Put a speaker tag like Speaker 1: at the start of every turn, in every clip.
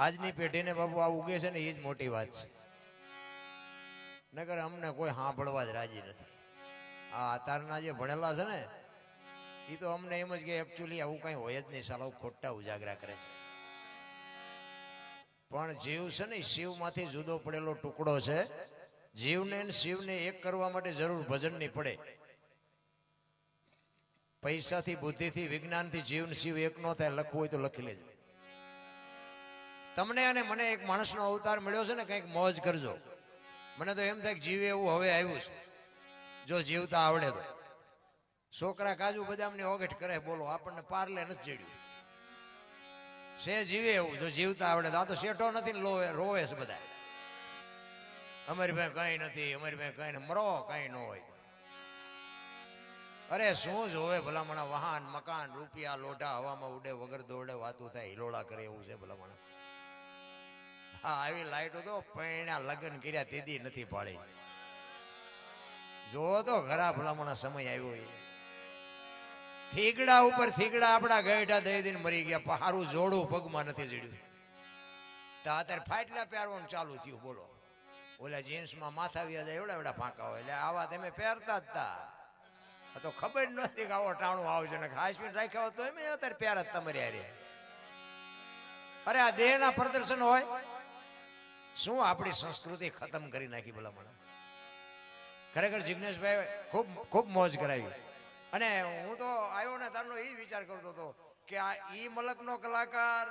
Speaker 1: આજની પેઢીને બાપુ આ ઉગે છે ને એ જ મોટી વાત છે. નકર અમને કોઈ સાંભળવા જ રાજી નથી. આ અત્યારના જે ભણેલા છે ને એ તો અમને એમ જ કે એકચ્યુઅલી આવું કઈ હોય જ નહીં, સાલા ખોટા ઉજાગરા કરે છે. પણ જીવ છે ને શિવમાંથી જુદો પડેલો ટુકડો છે. જીવને શિવને એક કરવા માટે જરૂર ભજનની પડે. પૈસાથી, બુદ્ધિથી, વિજ્ઞાનથી જીવ શિવ એક નો થાય. લખવું હોય તો લખી લેજો. તમને અને મને એક માણસનો અવતાર મળ્યો છે ને, કંઈક મોજ કરજો. મને તો એમ થાય કે જીવે એવું હવે આવ્યું છે, જો જીવતા આવડે તો. છોકરા કાજુ બદામની ઓગટ કરે, બોલો આપણને પાર્લે નથી જડ્યું. સે જીવે એવું જો જીવતા આવડે તો. આ તો શેઠો નથી ને રોવે છે બધા. અમારી પાસે કઈ નથી, અમારી પાસે કઈ નહીં. મરો કઈ ન હોય. અરે શું જોવે ભલામણા? વાહન, મકાન, રૂપિયા, લોઢા હવામાં ઉડે, વગર દોડે વાતું થાય, હિલોળા કરે એવું છે ભલામણા. હા, આવી લાઈટો તો પૈણા લગ્ન કર્યા તેદી નથી પાડી. જો તો ઘરા ભલામણા સમય આવ્યો. થીગડા ઉપર થીગડા આપણા ગઈઢા દઈ દઈને મરી ગયા. હારું જોડું પગમાં નથી જડ્યું. તો અત્યારે ફાટલા પહેરવાનું ચાલુ થયું. બોલો, ઓલા જીન્સમાં માથા વ્યા જાય એવડા એવડા ફાંકા હોય. એટલે આવા તમે પહેરતા જ તા. તો ખબર નથી કે આવો ટાણું આવશે ને હાઈસ્પીડ રાખ્યા હોત તો એમ અત્યારે પહેર જ તમારી હારે. અરે આ દેહના પ્રદર્શન હોય. શું આપણી સંસ્કૃતિ ખતમ કરી નાખી ભલામણા. ખરેખર જિગ્નેશભાઈ ખૂબ ખૂબ મોજ કરાવી. અને હું તો આવ્યો ને તારનો એ વિચાર કરતો હતો કે આ ઈ મલકનો કલાકાર,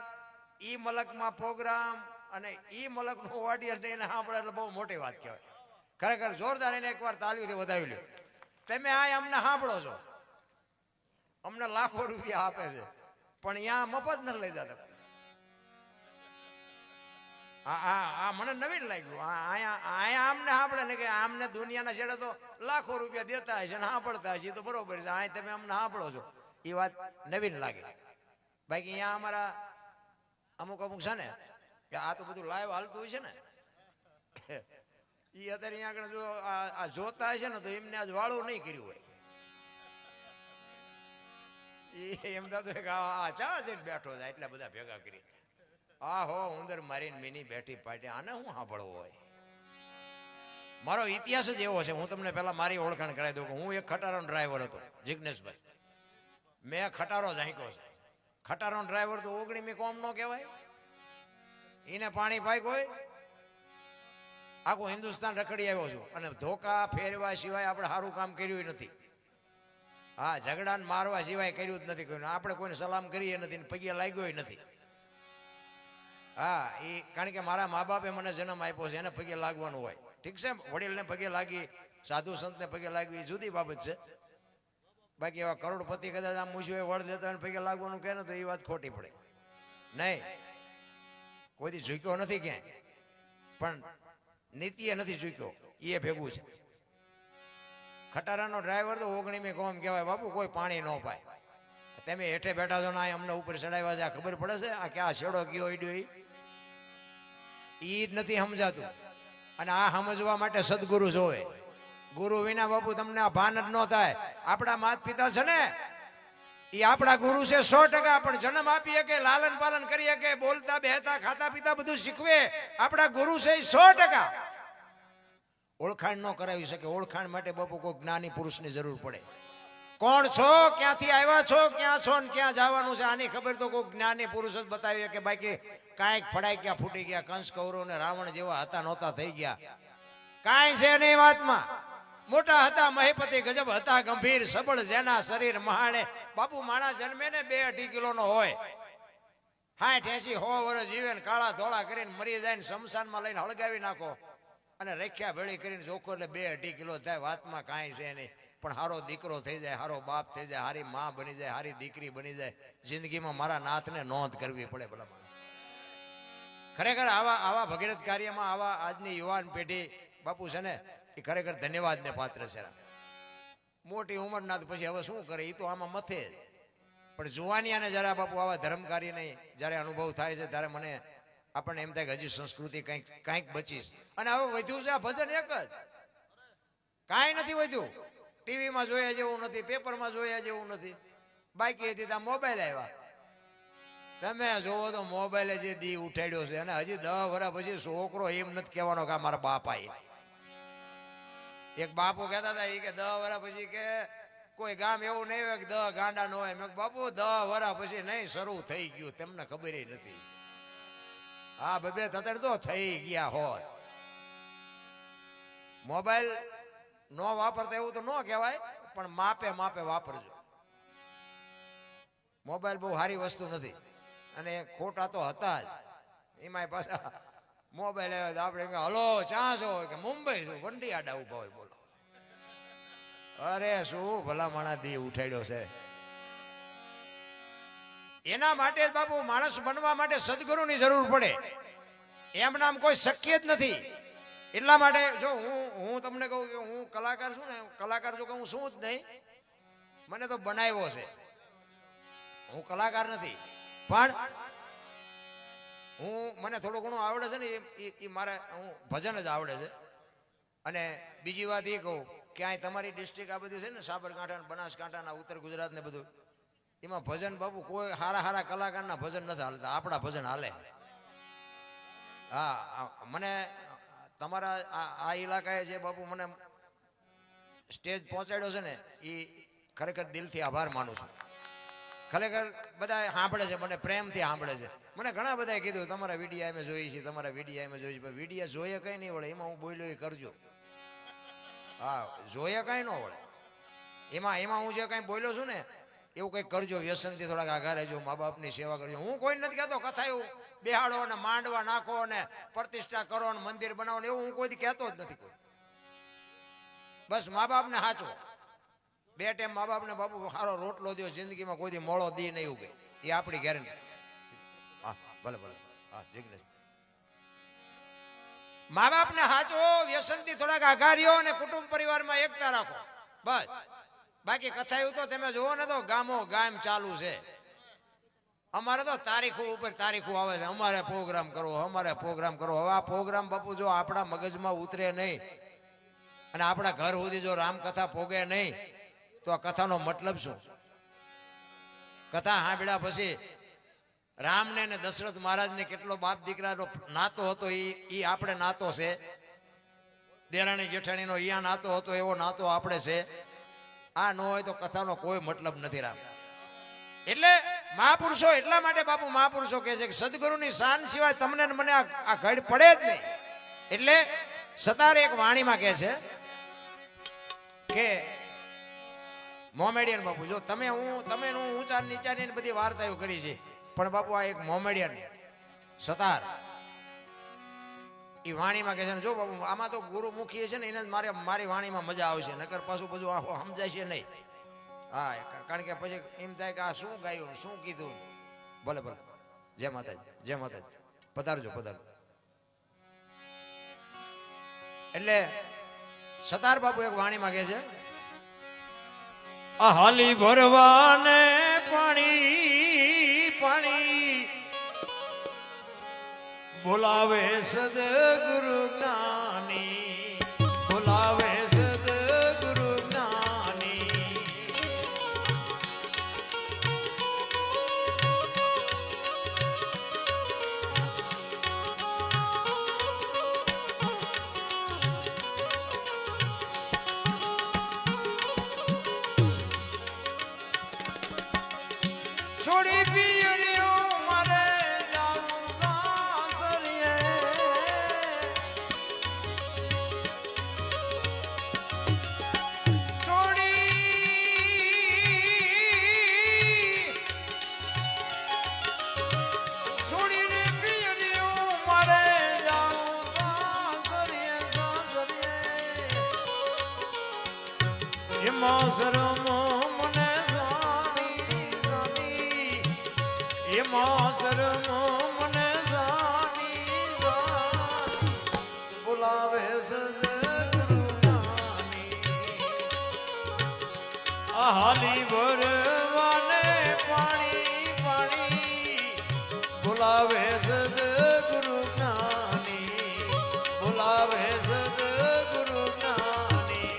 Speaker 1: ઈ મલકમાં પ્રોગ્રામ અને ઈ મલકનો ઓડિયન્સ એને સાંભળે એટલે બહુ મોટી વાત કહેવાય. ખરેખર જોરદાર. એને એકવાર તાળીઓથી વધાવી લ્યો. તમે આ અમને સાંભળો છો, અમને લાખો રૂપિયા આપે છે, પણ અહીંયા મફત નથી લઈ જતા. હા, મને નવીન લાગ્યું. અહીંયા આમને સાંભળે ને કે આમને દુનિયાના છેડે તો લાખો રૂપિયા દેતા હશે ને સાંભળતા હશે તો બરોબર છે. અહીં તમે અમને સાંભળો છો એ વાત નવીન લાગે. બાકી અહીંયા અમારા અમુક છે ને કે આ તો બધું લાઈવ હાલતું હોય છે ને, એ અત્યારે અહીંયા આગળ જો આ જોતા હશે ને તો એમને આજ વાળું નહીં કર્યું હોય. એમ થતું કે આ ચા જઈને બેઠો જાય એટલા બધા ભેગા કરી. આ હો ઉંદર મારીને મિની બેઠી પાટી. આને હું સાંભળવું હોય? મારો ઇતિહાસ જ એવો છે. હું તમને પેલા મારી ઓળખાણ કરાવી દઉં કે હું એક ખટારાનો ડ્રાઈવર હતો, જિગ્નેશભાઈ. મેં ખટારો ઝાંક્યો છે. ખટારાનો ડ્રાઈવર તો ઓગણીમી કોમ નો કહેવાય. એને પાણી પાઈ કોઈ આખું હિન્દુસ્તાન રખડી આવ્યો છું અને ધોકા ફેરવા સિવાય આપણે સારું કામ કર્યું નથી. હા, ઝઘડાને મારવા સિવાય કર્યું જ નથી. કોઈ આપણે કોઈને સલામ કરીએ નથી, પગે લાગ્યો નથી. હા, એ કારણ કે મારા મા બાપે મને જન્મ આપ્યો છે, એને પગે લાગવાનું હોય. ઠીક છે, વડીલને પગે લાગી, સાધુ સંતને પગે લાગવી જુદી બાબત છે. બાકી એવા કરોડપતિ કદાચ આમ મૂછ્યું વળ દેતા પગે લાગવાનું કહે ને તો એ વાત ખોટી પડે. નહીં, કોઈથી ઝૂક્યો નથી ક્યાંય, પણ નીતિએ નથી ઝૂક્યો એ ભેગું છે. ખટારાનો ડ્રાઈવર તો ઓગણીમી કોમ કહેવાય બાપુ. કોઈ પાણી ન પાય. તમે હેઠે બેઠા છો ને અમને ઉપર ચડાવ્યા છે, આ ખબર પડે છે આ ક્યાં છેડો ગયો ઈડ્યો ઈ જ નથી સમજાતું. અને આ સમજવા માટે સદગુરુ જોવે. ગુરુ વિના બાપુ તમને આ ભાન જ ન થાય. આપણા માતા પિતા છે ને એ આપણા ગુરુ છે 100%. પણ જન્મ આપીએ કે લાલન પાલન કરીએ કે બોલતા બેહતા ખાતા પીતા બધું શીખવે આપણા ગુરુ છે 100%. ઓળખાણ ન કરાવી શકે. ઓળખાણ માટે બાપુ કોઈ જ્ઞાની પુરુષની જરૂર પડે. કોણ છો, ક્યાંથી આવ્યા છો, ક્યાં છો ને ક્યાં જવાનું છે આની ખબર તો કોઈ જ્ઞાની પુરુષ જ બતાવીએ. કે બાકી કાંઈક ફડાઈ ગયા, ફૂટી ગયા, કંસ કૌરવ ને રાવણ જેવા હતા નહોતા થઈ ગયા. કાંઈ છે નહીં વાતમાં. મોટા હતા મહીપતિ, ગજબ હતા ગંભીર, સબળ જેના શરીર મહાણે. બાપુ માણસ જન્મે ને 2-2.5 કિલોનો હોય, 60-80-100 વર્ષ જીવે ને કાળા ધોળા કરીને મરી જાય ને શમશાનમાં લઈને હળગાવી નાખો અને રેખ્યા ભેળી કરીને ચોખ્ખો એટલે 2-2.5 કિલો થાય. વાતમાં કાંઈ છે નહીં. પણ હારો દીકરો થઈ જાય, હારો બાપ થઈ જાય, હારી માં બની જાય, હારી દીકરી બની જાય. જિંદગીમાં મારા નાથને નોંધ કરવી પડે ભલા. ખરેખર આવા ભગીરથ કાર્યમાં આવા આજની યુવાન પેઢી બાપુ છે ને એ ખરેખર ધન્યવાદને પાત્ર છે. મોટી ઉંમરના પછી હવે શું કરે એ તો આમાં મથે. પણ જુવાનિયાને જયારે બાપુ આવા ધર્મ કાર્ય નહીં જયારે અનુભવ થાય છે ત્યારે મને આપણને એમ થાય કે હજી સંસ્કૃતિ કંઈક બચીશ. અને હવે વધ્યું છે આ ભજન એક જ, કાંઈ નથી વધ્યું. ટીવીમાં જોયા જેવું નથી, પેપરમાં જોયા જેવું નથી. બાકી હતી ત્યાં મોબાઈલ આવ્યા. તમે જોવો તો મોબાઈલે જે દી ઉઠાડ્યો છે અને હજી 10 વર્ષ પછી છોકરો એમ નથી કહેવાનો કે મારા બાપા એક બાપુ કહેતા હતા એ કે 10 વર્ષ પછી કે કોઈ ગામ એવું નહીં હોય કે 10 ગાંડા ન હોય. મેં બાપુ 10 વર્ષ પછી નહીં શરૂ થઈ ગયું તેમને ખબર નથી. હા બબે તતડ તો થઈ ગયા હોત. મોબાઈલ નો વાપરતા એવું તો ન કહેવાય પણ માપે માપે વાપરજો. મોબાઈલ બહુ સારી વસ્તુ નથી અને ખોટા તો હતા જ. એમાં પાછા મોબાઈલ આવ્યો તો આપણે હલો ચા છો કે મુંબઈ છું વંડી આડા ઉભા હોય બોલો. અરે શું ભલા માણા દી ઉઠાડ્યો છે. એના માટે બાપુ માણસ બનવા માટે સદગુરુની જરૂર પડે. એમ નામ કોઈ શક્ય જ નથી. એટલા માટે જો હું તમને કહું કે હું કલાકાર છું ને, કલાકાર જો કે હું શું જ નહીં, મને તો બનાવ્યો છે. હું કલાકાર નથી પણ મને થોડું ઘણું આવડે છે ને એ મારે હું ભજન જ આવડે છે. અને બીજી વાત એ કહું કે અહીં તમારી ડિસ્ટ્રિક્ટ આ બધી છે ને સાબરકાંઠા બનાસકાંઠા ઉત્તર ગુજરાત ને બધું, એમાં ભજન બાપુ કોઈ સારા કલાકારના ભજન નથી હાલતા, આપણા ભજન હાલે. હા મને તમારા આ ઇલાકાએ જે બાપુ મને સ્ટેજ પહોંચાડ્યો છે ને એ ખરેખર દિલથી આભાર માનું છું. ખરેખર બધા સાંભળે છે, મને પ્રેમથી સાંભળે છે. મને ઘણા બધાએ કીધું તમારા વિડીયા અમે જોઈએ છીએ, તમારા વિડીયા અમે જોઈએ છીએ. વિડીયા જોઈએ કઈ નહીં વળે, એમાં હું બોલ્યો એ કરજો. હા જોઈએ કઈ ન વળે, એમાં હું જે કઈ બોલ્યો છું ને એવું કંઈક કરજો. વ્યસનથી થોડાક આઘા રહેજો, મા બાપની સેવા કરજો. હું કોઈ નથી કહેતો કથા એવું બેહાડો ને માંડવા નાખો ને પ્રતિષ્ઠા કરો ને મંદિર બનાવો ને એવું હું કોઈ કહેતો જ નથી. કોઈ બસ મા બાપને સાચો. 2 ટાઈમ મા બાપને બાપુ સારો રોટલો દો, જિંદગીમાં કોઈ મોળો દી નહીં ઉગે, એ આપણી ગેરંટી. હા ભલે ભલે. હા જિગ્નેશ મા બાપને સાચો, વ્યસનથી થોડાક આઘા રહ્યો અને કુટુંબ પરિવારમાં એકતા રાખો બસ. બાકી કથા એવું તો તમે જુઓ ને તો ગામો ગામ ચાલુ છે. અમારે તો તારીખો ઉપર તારીખો આવે છે, અમારે પ્રોગ્રામ કરવો, અમારે પ્રોગ્રામ કરવો. હવે આ પ્રોગ્રામ બાપુ જો આપણા મગજમાં ઉતરે નહીં અને આપણા ઘર સુધી જો રામકથા પોગે નહીં તો આ કથાનો મતલબ શું? કથા સાંભળ્યા પછી રામને ને દશરથ મહારાજને કેટલો બાપ દીકરાનો નાતો હતો એ આપણે નાતો છે. દેરાણી જેઠાણીનો યા નાતો હતો એવો નાતો આપણે છે. આ ન હોય તો કથાનો કોઈ મતલબ નથી. રામ એટલે મહાપુરુષો એટલા માટે બાપુ મહાપુરુષો કહે છે કે સદગુરુની શાન સિવાય તમને મને આ ઘડ પડે જ નહીં. એટલે સતારે એક વાણીમાં કહે છે કે મોમેડિયન બાપુ જો તમે ઊંચા નીચાની બધી વાર્તાઓ કરી છે પણ બાપુ આ એક મોમેડિયન સતાર એ વાણીમાં કહે છે ને જો બાપુ આમાં તો ગુરુમુખી છે ને એને મારી વાણીમાં મજા આવશે, નકર પાછું બધું આખો સમજાય છે નહીં. હા કારણ કે પછી એમ થાય કે આ શું ગાયું શું કીધું. ભલે ભલે. જય માતાજી, જય માતાજી. પધારજો પધારજો. એટલે સતાર બાપુ એક વાણીમાં કહે છે હાલી ભરવાને પાણી પાણી બોલાવે સદગુરુ જ્ઞાની, બોલાવે સદગુરુ જ્ઞાની. છોડી પિયરીઓ મારે જાવું સાસરીએ, છોડીને પિયરીઓ મારે જાવું સાસરીએ સાસરીએ. એમાં શરમ મને એમાં શરમ મને જાની બોલાવે સદગુરુ જ્ઞાની. હાલી ભરવાને પાણી પાણી બોલાવે સદગુરુ જ્ઞાની, બોલાવે સદગુરુ જ્ઞાની.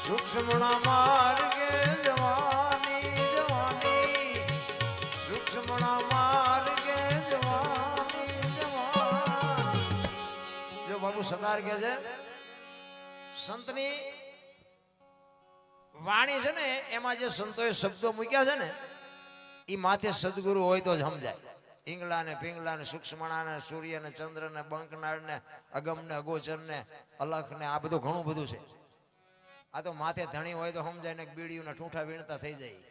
Speaker 1: સૂક્ષ્મણા માર્ગે જવાની જવાની, સૂક્ષ્મણા માર્ગે જવાની જવાની. જો બાબુ સદાર કે છે સંતની વાણી છે ને એમાં જે સંતોએ શબ્દો મૂક્યા છે ને એ માથે સદગુરુ હોય તો જ સમજાય. ઈંગલા ને પિંગલા ને સૂક્ષ્મણા ને સૂર્ય ને ચંદ્ર ને બંકનાળ ને અગમ ને અગોચર ને અલખ ને આ બધું ઘણું બધું છે. આ તો માથે ધણી હોય તો સમજાય ને બીડીયું ને ઠૂંઠા વીણતા થઈ જાય.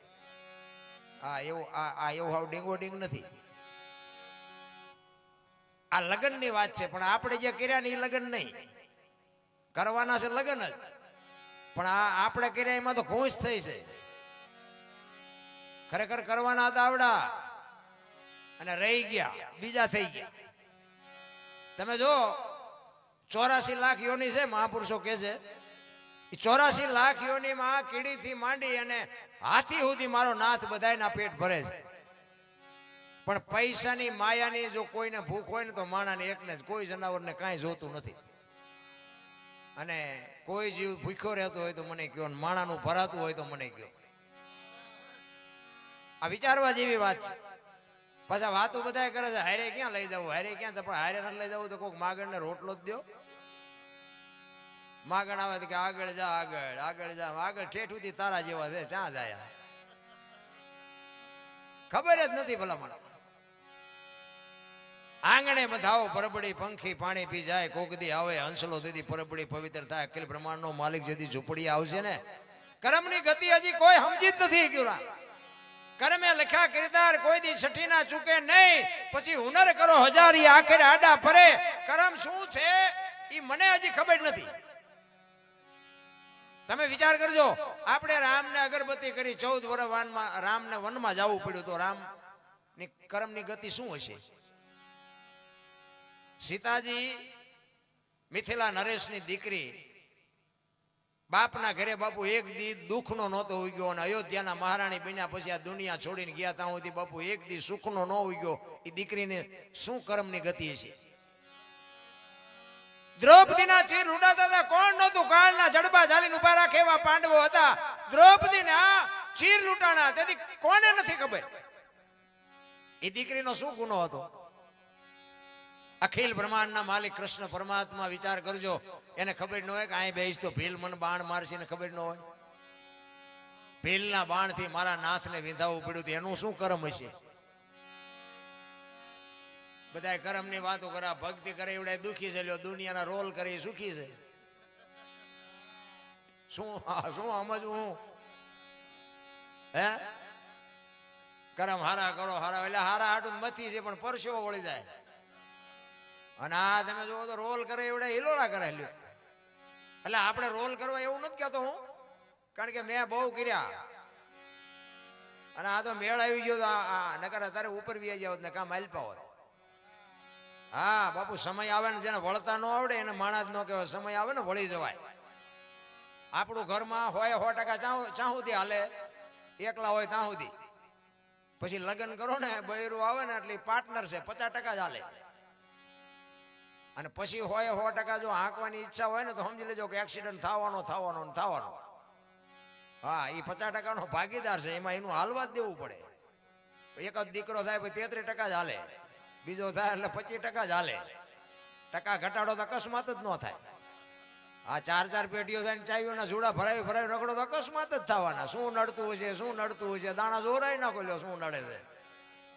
Speaker 1: એવું હાવ ડીંગો ડીંગ નથી. આ લગ્ન ની વાત છે પણ આપણે જે કર્યા ને એ લગ્ન નહીં, કરવાના છે લગ્ન જ, પણ આ આપણે કર્યા એમાં તો ખુશ થઈ છે. ખરેખર કરવાના હતા આવડા અને રહી ગયા બીજા થઈ ગયા. તમે જો 84 લાખ યોની છે મહાપુરુષો કે છે, 84 લાખ યોનીમાં કીડીથી માંડી અને હાથી સુધી મારો નાથ બધાયના પેટ ભરે છે. પણ પૈસાની માયાની જો કોઈને ભૂખ હોય ને તો માણાને એકને જ, કોઈ જનાવરને કાંઈ જોતું નથી. અને કોઈ જીવ ભૂખ્યો રહેતો હોય તો મને કહો, માણાનું ભરાતું હોય તો મને કહો. આ વિચારવા જેવી વાત છે. પાછા વાતો બધા કરે છે હારે ક્યાં લઈ જવું, હારે ક્યાં, પણ હારે નથી લઈ જવું તો કોઈક માગણને રોટલો જ દો. માગણ આવે કે આગળ જા આગળ આગળ જા, આગળ ઠેઠ સુધી તારા જેવા છે, ક્યાં જાય ખબર જ નથી. ભલા મને આંગણે બધાઓ પરબડી પંખી પાણી પી જાય, કોકદી આવે હંસલો દીદી પરબડી પવિત્ર થાય. અખિલ બ્રહ્માંડ નો માલિક જેથી ઝૂંપડી આવશે ને, કર્મની ગતિ હજી કોઈ સમજી જ નથી ગયું. કર્મે લખ્યા કિરદાર કોઈ દી છઠ્ઠી ના ચૂકે નહીં. પછી હુનર કરો હજારી આખરે આડા ફરે. કર્મ શું છે એ મને હજી ખબર નથી. તમે વિચાર કરજો, આપણે રામને અગરબત્તી કરી 14 વર્ષ વનમાં, રામને વનમાં જવું પડ્યું તો રામ ની કર્મની ગતિ શું હશે? સીતાજી મિથિલા નરેશની દીકરી, બાપના ઘરે બાપુ એક દી દુઃખનો નહોતો ઉગ્યો, અને અયોધ્યાના મહારાણી બન્યા પછી આ દુનિયા છોડીને ગયા ત્યાં સુધી બાપુ એક દી સુખનો ન ઉગ્યો. એ દીકરીને શું કર્મની ગતિ છે? દ્રૌપદીના ચીર લૂંટાતા હતા, કોણ નહોતું કાળના જડબા ઝાલીને ઉભા રાખે એવા પાંડવો હતા. દ્રૌપદીને આ ચીર લૂંટાણા, તેથી કોને નથી ખબર એ દીકરીનો શું ગુનો હતો? અખિલ બ્રહ્માંડના માલિક કૃષ્ણ પરમાત્મા, વિચાર કરજો, એને ખબર ન હોય કે અહીં બેસ તો ભીલ મને બાણ મારશે, ને ખબર ન હોય ભીલના બાણથી મારા નાથને વિંધાવવું પડ્યું, એનું શું કર્મ હશે? બધા કર્મની વાતો કરે, ભક્તિ કરે એવડે દુખી છે, દુનિયાના રોલ કરે સુખી છે. શું સમજવું? હે કર્મ હારા કરો હારા, એટલે હારા હાટું મથી છે પણ પરસેવો વળી જાય. અને આ તમે જોવો તો રોલ કરે એવડે હિલોરા કરે લ્યો. એટલે આપણે રોલ કરવા એવું નથી કહેતો હું, કારણ કે મેં બહુ કર્યા. અને આ તો મેળ આવી ગયો તો નકર તારે ઉપર બી જાવ ને કામ માલપા હોત. હા બાપુ, સમય આવે ને જેને વળતા ન આવડે એને માણા જ ન કહેવાય. સમય આવે ને વળી જવાય. આપણું ઘરમાં હોય 100% ચા સુધી હાલે, એકલા હોય ત્યાં સુધી. પછી લગ્ન કરો ને, બૈરું આવે ને એટલે પાર્ટનર છે 50% જ હાલે. અને પછી હોય 100% જો હાંકવાની ઈચ્છા હોય ને તો સમજી લેજો કે એક્સિડન્ટ થવાનો. હા, એ 50% નો ભાગીદાર છે, એમાં એનું હાલવા જ દેવું પડે. એક જ દીકરો થાય પછી 33% જ હાલે, બીજો થાય એટલે 25% જ હાલે. ટકા ઘટાડો તો અકસ્માત જ ન થાય. આ 4 પેટીઓ થાય ને ચાવીઓના જુડા ભરાવી રખડો તો અકસ્માત જ થવાના. શું નડતું હશે? દાણા જોરાઈ નાખો લ્યો, શું નડે છે?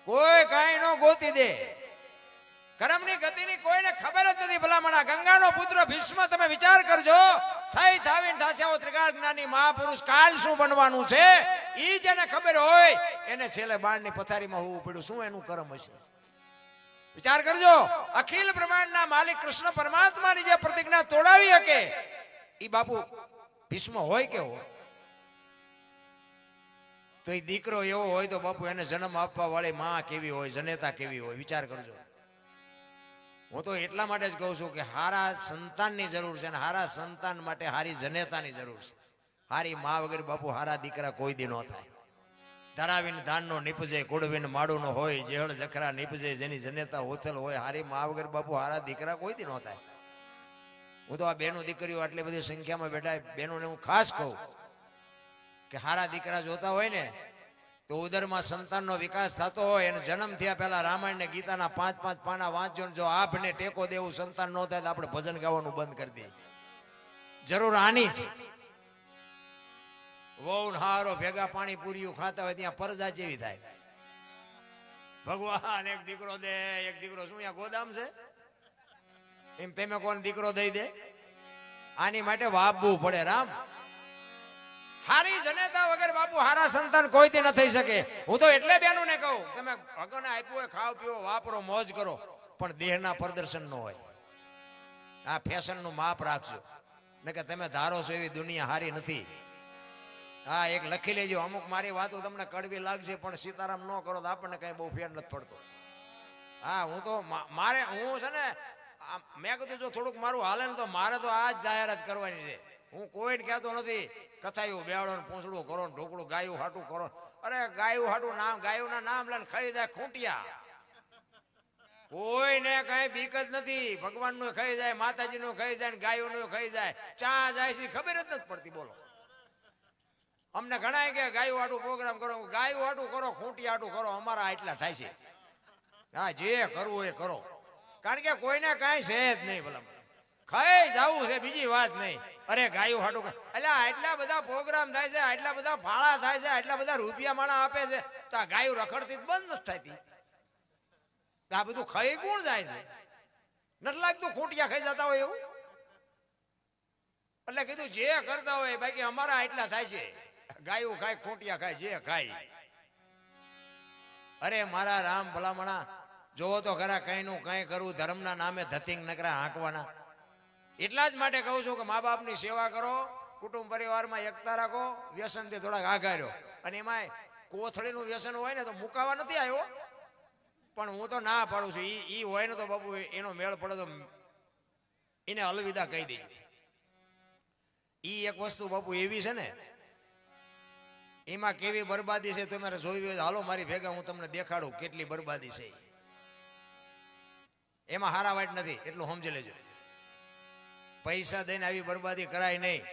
Speaker 1: કોઈ કાંઈ ન ગોતી દે. કર્મની ગતિની કોઈને ખબર જ નથી. ભલામણા ગંગાનો પુત્ર ભીષ્મ, તમે વિચાર કરજો, થઈ થાવીને થાસ્યાઓ ત્રિકાળ જ્ઞાની મહાપુરુષ, કાલ શું બનવાનું છે ઈ જેને ખબર હોય એને છેલ્લે બાણની પથારીમાં હોવું પડ્યું. શું એનું કર્મ હશે? વિચાર કરજો. અખિલ બ્રહ્માંડના માલિક કૃષ્ણ પરમાત્માની જે પ્રતિજ્ઞા તોડાવી શકે ઈ બાપુ ભીષ્મ હોય કે હોય? તો એ દીકરો એવો હોય તો બાપુ એને જન્મ આપવા વાળી માં કેવી હોય, જનેતા કેવી હોય? વિચાર કરજો. હું તો એટલા માટે જ કહું છું કે હારા સંતાનની જરૂર છે, અને હારા સંતાન માટે હારી જનેતાની જરૂર છે. હારી મા વગર બાપુ હારા દીકરા કોઈ દી ન થાય. ધરાવીને ધાનનો નીપજે, કુડવીને માડુનો હોય, જેહળ જખરા નીપજે, જેની જનેતા હોથલ હોય. હારી મા વગર બાપુ હારા દીકરા કોઈ દી ન થાય. હું તો આ બેનો દીકરીઓ આટલી બધી સંખ્યામાં બેઠા બહેનોને હું ખાસ કહું કે હારા દીકરા જોતા હોય ને તો ઉદરમાં સંતાનનો વિકાસ થતો હોય અને જન્મ થયા પહેલા રામાયણ ને ગીતાના 5-5 પાના વાંચજો. જો આપને ટેકો દેવું સંતાન ન થાય તો આપણે ભજન ગાવાનું બંધ કરી દઈએ. જરૂર આની છે. વહુ હારો ભેગા પાણી પૂરીયું ખાતા હોય ત્યાં પરજા જેવી થાય. ભગવાન એક દીકરો દે, એક દીકરો શું અહીંયા ગોદામ છે એમ તમે કોણ દીકરો દઈ દે? આની માટે વાપવું પડે. રામ હારી જનેતા વગર બાપુ હારા સંતાન કોઈથી ન થઈ શકે. હું તો એટલે બેનું ને કહું તમે ભગવાને આપ્યું હોય ખાઓ પીવો વાપરો મોજ કરો પણ દેહના પ્રદર્શન ન હોય. આ ફેશન નું માપ રાખજો ને કે તમે ધારો છો એવી દુનિયા હારી નથી. હા એક લખી લેજો. અમુક મારી વાતો તમને કડવી લાગશે પણ સીતારામ ન કરો તો આપણને કઈ બહુ ફેર નથી પડતો. હા હું તો મારે હું છે ને મેં કીધું જો થોડુંક મારું હાલે ને તો મારે તો આ જ જાહેરાત કરવાની છે. હું કોઈને કહેતો નથી કથાયું બેવડો ને પૂંછડું કરો ને ઢોકળું ગાયું હાટું કરો. અરે ગાયું હાટું નામ ગાયુંના નામ લઈને ખાઈ જાય ખૂંટિયા. કોઈને કઈ બીક જ નથી. ભગવાન નું ખાઈ જાય, માતાજી નું ખાઈ જાય, ગાયું નું ખાઈ જાય. ચા જાય છે ખબર જ નથી પડતી. બોલો અમને ઘણા કે ગાયું હાટું પ્રોગ્રામ કરો. ગાયું હાટું કરો, ખૂંટી હાટું કરો, અમારા એટલા થાય છે. હા જે કરવું એ કરો કારણ કે કોઈને કઈ છે જ નહીં. ભલા ખાઈ જવું છે બીજી વાત નહીં. અરે ગાયું હાટું એટલે આટલા બધા પ્રોગ્રામ થાય છે, આટલા બધા ફાળા થાય છે, આટલા બધા રૂપિયા માણા આપે છે તો આ ગાયું રખડતી બંધ નથી થતી. આ બધું ખાઈ કોણ જાય છે? નથી લાગતું ખૂંટિયા ખાઈ જતા હોય એવું? એટલે કીધું જે કરતા હોય બાકી અમારા એટલા થાય છે. ગાયું ખાય, ખૂંટિયા ખાય, જે ખાય. અરે મારા રામ ભલામણા જોવો તો ખરા કઈ નું કઈ કરવું ધર્મના નામે ધતિંગ નકરા હાંકવાના. એટલા જ માટે કહું છું કે મા બાપની સેવા કરો, કુટુંબ પરિવારમાં એકતા રાખો, વ્યસનથી થોડાક આઘા રહ્યો. અને એમાં કોથળીનું વ્યસન હોય ને તો મુકાવા નથી આવ્યો પણ હું તો ના પાડું છું. ઈ હોય ને તો બાપુ એનો મેળ પડે તો એને અલવિદા કહી દેજો. ઈ એક વસ્તુ બાપુ એવી છે ને એમાં કેવી બરબાદી છે તમારે જોવી હોય હાલો મારી ભેગા હું તમને દેખાડું કેટલી બરબાદી છે. એમાં હારા વાટ નથી એટલું સમજી લેજો. પૈસા દઈને આવી બરબાદી કરાય નહીં.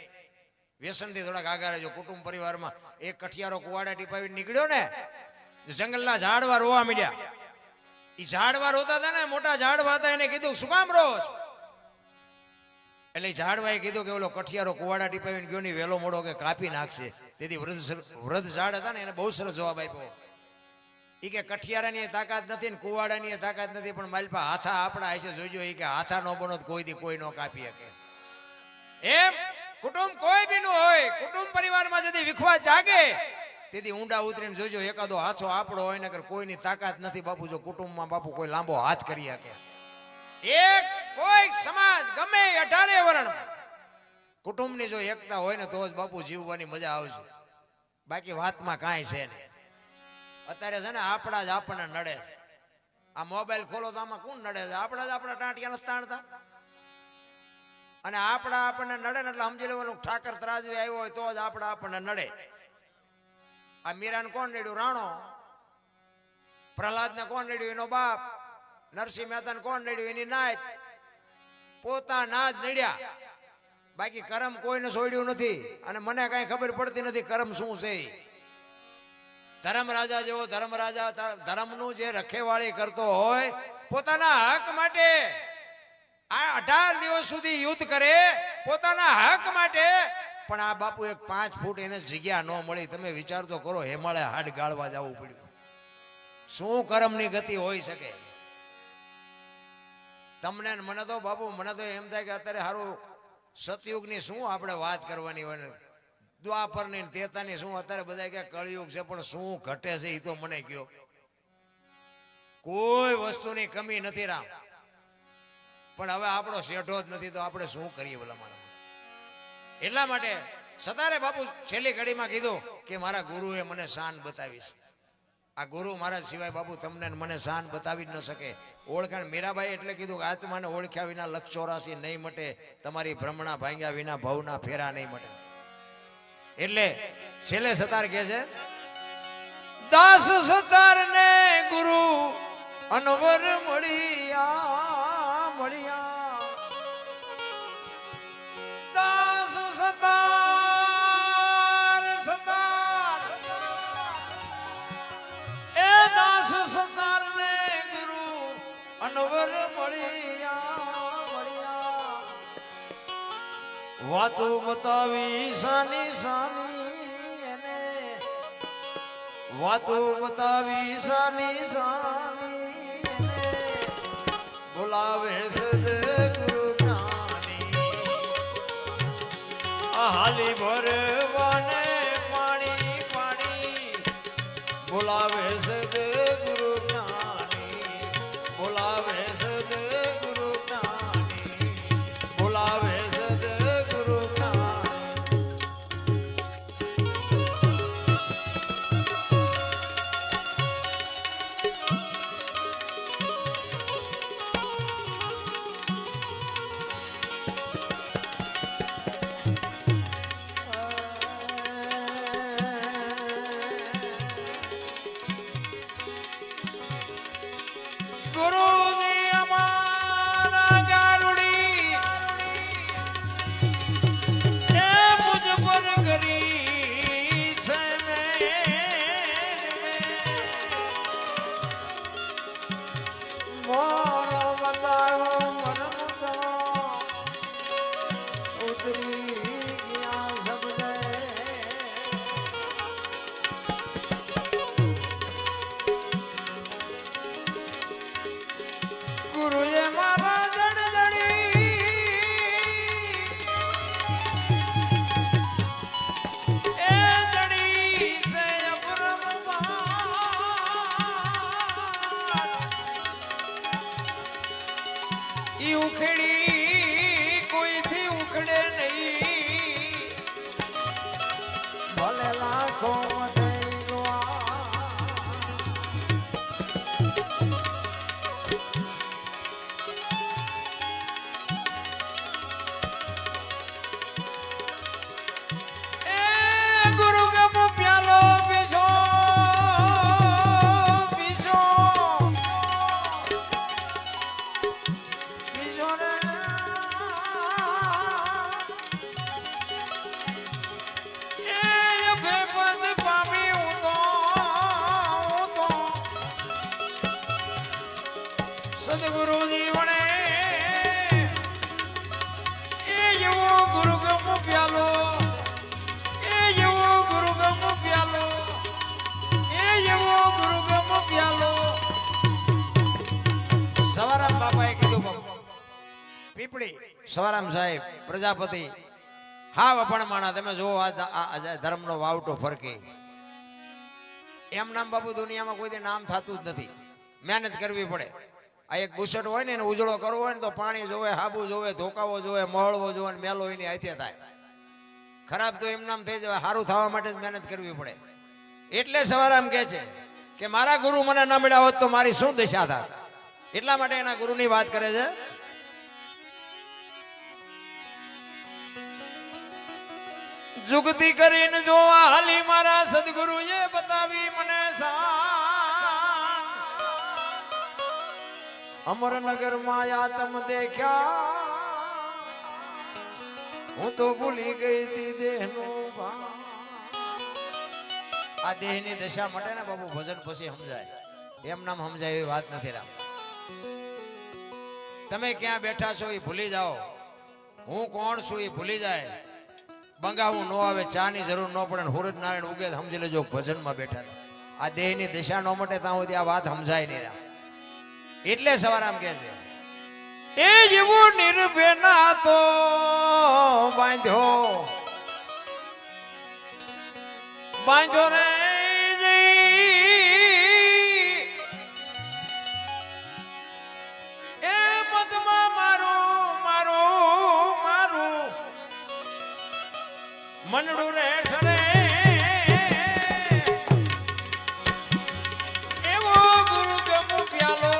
Speaker 1: વ્યસનથી થોડાક આગળ રહેજો. કુટુંબ પરિવારમાં એક કઠિયારો કુવાડા ટીપાવી નીકળ્યો ને જંગલના ઝાડવા રોવા માંડ્યા. એ ઝાડવા રોતા હતા ને મોટા ઝાડવા હતા એને કીધું શું કામ રો? એટલે ઝાડવાએ કીધું કે ઓલો કઠિયારો કુવાડા ટીપાવીને ગયો ની વેલો મોડો કે કાપી નાખશે. તેથી વૃદ્ધ ઝાડ હતા ને એને બહુ સરસ જવાબ આપ્યો. એ કે કઠિયારાની તાકાત નથી ને કુવાડાની તાકાત નથી પણ મારી પાસે હાથા આપણા હશે જોજો. એ કે હાથા નો બનો કોઈથી કોઈ નો કાપી શકે. એમ કુટુંબ કોઈ બી નું હોય કુટુંબ પરિવારમાં যদি વિખવા જાગે તેથી ઊંડા ઉતરીને જોજો એકાદો હાથો આપણો હોય નકર કોઈની તાકાત નથી બાપુ. જો કુટુંબમાં બાપુ કોઈ લાંબો હાથ કરી શકે એક કોઈ સમાજ ગમે 18 વર્ણ કુટુંબની જો એકતા હોય ને તો જ બાપુ જીવવાની મજા આવશે. બાકી વાતમાં કાંઈ છે નહીં. અત્યારે છે ને આપણા જ આપણને નડે છે. આ મોબાઈલ ખોલો તો આમાં કોણ નડે છે? આપણા જ આપણા ટાંટિયા નથી તાણતા. અને આપણા આપણને નડે ને એટલે સમજી લેવાનું ઠાકર ત્રાજવી આવ્યો હોય તો જ આપણા આપણને નડે. આ મીરાને કોણ નડ્યું? રાણો. પ્રહલાદને કોણ નડ્યું? એનો બાપ. નરસિંહ મહેતાને કોણ નડ્યું? એની નાત. પોતાના જ નડ્યા. બાકી કરમ કોઈને છોડ્યું નથી. અને મને કઈ ખબર પડતી નથી કરમ શું છે. ધર્મ રાજા જેવો ધર્મ રાજા ધર્મનું જે રખેવાળી કરતો હોય પોતાના હક માટે આ 18 દિવસ સુધી યુદ્ધ કરે પોતાના હક માટે પણ આ બાપુ એક 5 ફૂટ એને જગ્યા ન મળી. તમે વિચાર તો કરો હિમાલય હાડ ગાળવા જવું પડ્યું. શું કર્મની ગતિ હોઈ શકે? તમને મને તો બાપુ મને તો એમ થાય કે અત્યારે સારું સતયુગની શું આપણે વાત કરવાની હોય ને દ્વાપરની તેતાની શું અત્યારે બધા કે કળયુગ છે પણ શું ઘટે છે એ તો મને કયો. કોઈ વસ્તુની કમી નથી રામ પણ હવે આપણો શેઠો જ નથી તો આપણે શું કરીએ ભલા માણસ. એટલા માટે સતારે બાપુ છેલ્લી ઘડીમાં કીધું કે મારા ગુરુએ મને શાન બતાવીશ. આ ગુરુ મહારાજ સિવાય બાપુ તમને મને શાન બતાવી જ ન શકે. ઓળખાણ મીરાબાઈ એટલે કીધું કે આત્માને ઓળખ્યા વિના 184 નહીં મટે. તમારી ભ્રમણા ભાંગ્યા વિના ભવના ફેરા નહીં મટે. એટલે છેલ્લે સતાર કહે છે દાસ સતાર ને ગુરુ અનવર મળ્યા વાતો બતાવી સાની સાની એને વાતો બતાવી સાની સાની એને બોલાવે સદગુરુ જ્ઞાની હાલી ભરવાને પાણી પાણી બોલાવે સદગુરુ જ્ઞાની બોલાવે સદગુરુ જ્ઞાની બોલાવે સદગુરુ જ્ઞાની ગુરુજી અમારા ગારુડી એ મુજ પર કરી છે મોરો બતાવો મરમતો ઉતરી ગયા સબને ગુરુએ મારા જડજડી એ જડી છે ઈ ઉખડી કોઈથી ઉખડે નહીં ભલે લાખો સદગુરુજી વણે એ એવો ગુરુગમ પ્યાલો એ એવો ગુરુગમ પ્યાલો એ એવો ગુરુગમ પ્યાલો સવારામ બાપાએ કીધું પીપળી સવારામ સાહેબ પ્રજાપતિ હા વપણ માણા તમે જો આ ધર્મનો વાવટો ફરકે એમ નામ બાપુ દુનિયામાં કોઈ નામ થતું જ નથી મહેનત કરવી પડે આ એક બુશટ હોય ને એને ઉજળો કરવો હોય ને તો પાણી જોવે હાબુ જોવે ધોકાવો જોવે મળવો જોવે ને મેલો એની હાથે થાય ખરાબ તો એમ નામ થઈ જાય સારું થવા માટે જ મહેનત કરવી પડે એટલે સવારામ કહે છે કે મારા ગુરુ મને ન મળ્યા હોત તો મારી શું દિશા થાત એટલા માટે એના ગુરુની વાત કરે છે જુગતી કરીને જોવા હાલી મારા સદગુરુએ બતાવી મને અમરનગર માં આતમ દેખ્યા હું તો ભૂલી ગઈ હતી દેહનું આ દેહની દશા માટે ને બાબુ ભજન પછી સમજાય એમ નામ સમજાય એવી વાત નથી રામ તમે ક્યાં બેઠા છો એ ભૂલી જાઓ હું કોણ છું એ ભૂલી જાય બંગાવું ન આવે ચા ની જરૂર ન પડે સૂરજ નારાયણ ઉગે સમજી લેજો ભજનમાં બેઠા આ દેહની દશા ન માટે ત્યાં સુધી આ વાત સમજાય નહીં રામ એટલે સવારામ કે છે એ જેવું નિર્ભેના તો બાંધ્યો બાંધ્યો રે એ મતમાં મારું મારું મારું મનડું રે ઠરે એવો ગુરુ ગમુ પ્યાલો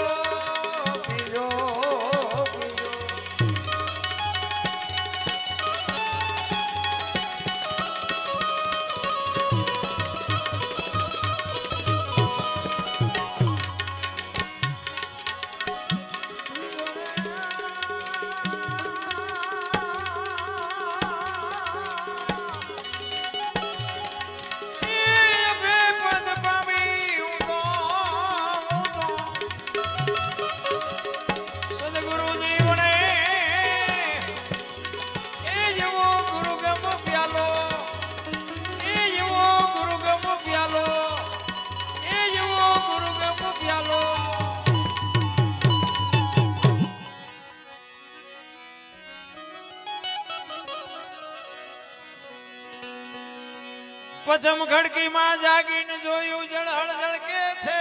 Speaker 1: પચમ ખડકીમાં જાગીને જોયું જળહળ જળકે છે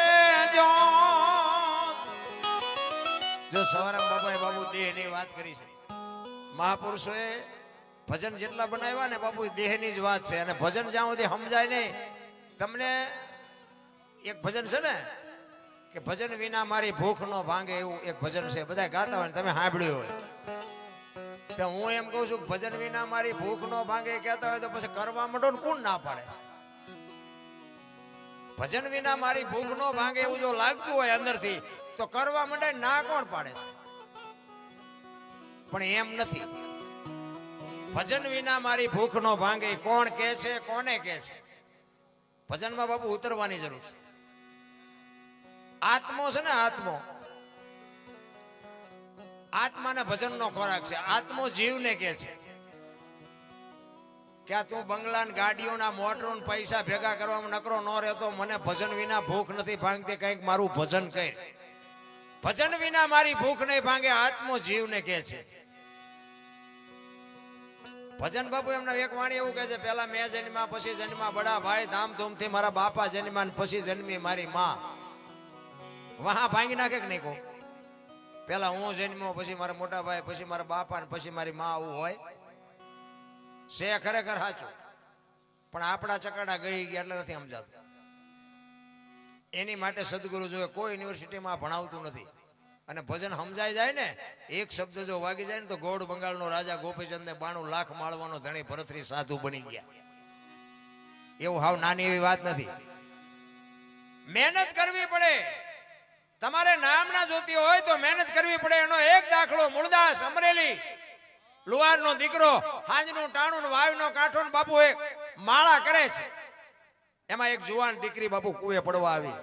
Speaker 1: જો સવારામ બાબાએ બાબુ દેહની વાત કરી છે. મહાપુરુષોએ ભજન જેટલા બનાવ્યા ને બાબુ દેહની જ વાત છે. અને ભજન જ્યાં સુધી સમજાય નહીં. તમને એક ભજન છે ને કે ભજન વિના મારી ભૂખ ન ભાંગે, એવું એક ભજન છે, બધા ગાતા હોય તમે સાંભળ્યું હોય. તો હું એમ કહું છું ભજન વિના મારી ભૂખ ન ભાંગે કહેતા હોય તો પછી કરવા માંડો ને કોણ ના પાડે? ભજન વિના મારી ભૂખ ન ભાંગે એવું જો લાગતું હોય અંદરથી તો કરવા માંડે ના કોણ પાડે છે? પણ એમ નથી. ભજન વિના મારી ભૂખ ન ભાંગે કોણ કે છે, કોને કે છે? ભજનમાં બાપુ ઉતરવાની જરૂર છે. આત્મો છે ને આત્મો, આત્માને ભજનનો ખોરાક છે. આત્મો જીવને કે છે કે આ તું બંગલા ને ગાડીઓના મોટરો ને પૈસા ભેગા કરવામાં નકરો ન રહેતો, મને ભજન વિના ભૂખ નથી ભાંગતી, કંઈક મારું ભજન કર. ભજન વિના મારી ભૂખ નહીં ભાંગે, આત્મો જીવને કે છે. ભજન બાપુ એમના એક વાણી એવું કહે છે, પેલા મેં જન્મ્યા પછી જન્મ્યા બડા ભાઈ, ધામધૂમથી મારા બાપા જન્મ્યા ને પછી જન્મી મારી માં. વહા ભાંગી નાખે કે નહીં? કહો પેલા હું જન્મ્યો પછી મારા મોટા ભાઈ પછી મારા બાપા ને પછી મારી માં, આવું હોય છે? ખરેખર સાચું. પણ આપણા ચકડા ગઈ ગયા એટલે નથી સમજાતું. એની માટે સદગુરુ જોઈએ. કોઈ યુનિવર્સિટીમાં ભણાવતું નથી. અને ભજન સમજાઈ જાય ને, એક શબ્દ જો વાગી જાય ને તો ગોળ બંગાળનો રાજા ગોપીચંદ ને 92 લાખ માળવાનો ધણી ભરતરી સાધુ બની ગયા. એવું હાવ નાની એવી વાત નથી. મહેનત કરવી પડે. તમારે નામ ના જોતી હોય તો મહેનત કરવી પડે. એનો એક દાખલો મૂળદાસ, અમરેલી, લુહારનો દીકરો, હાંજનું ટાણું વાવનો કાંઠો ને બાપુ એક માળા કરે છે. એમાં એક જુવાન દીકરી બાપુ કુએ પડવા આવી.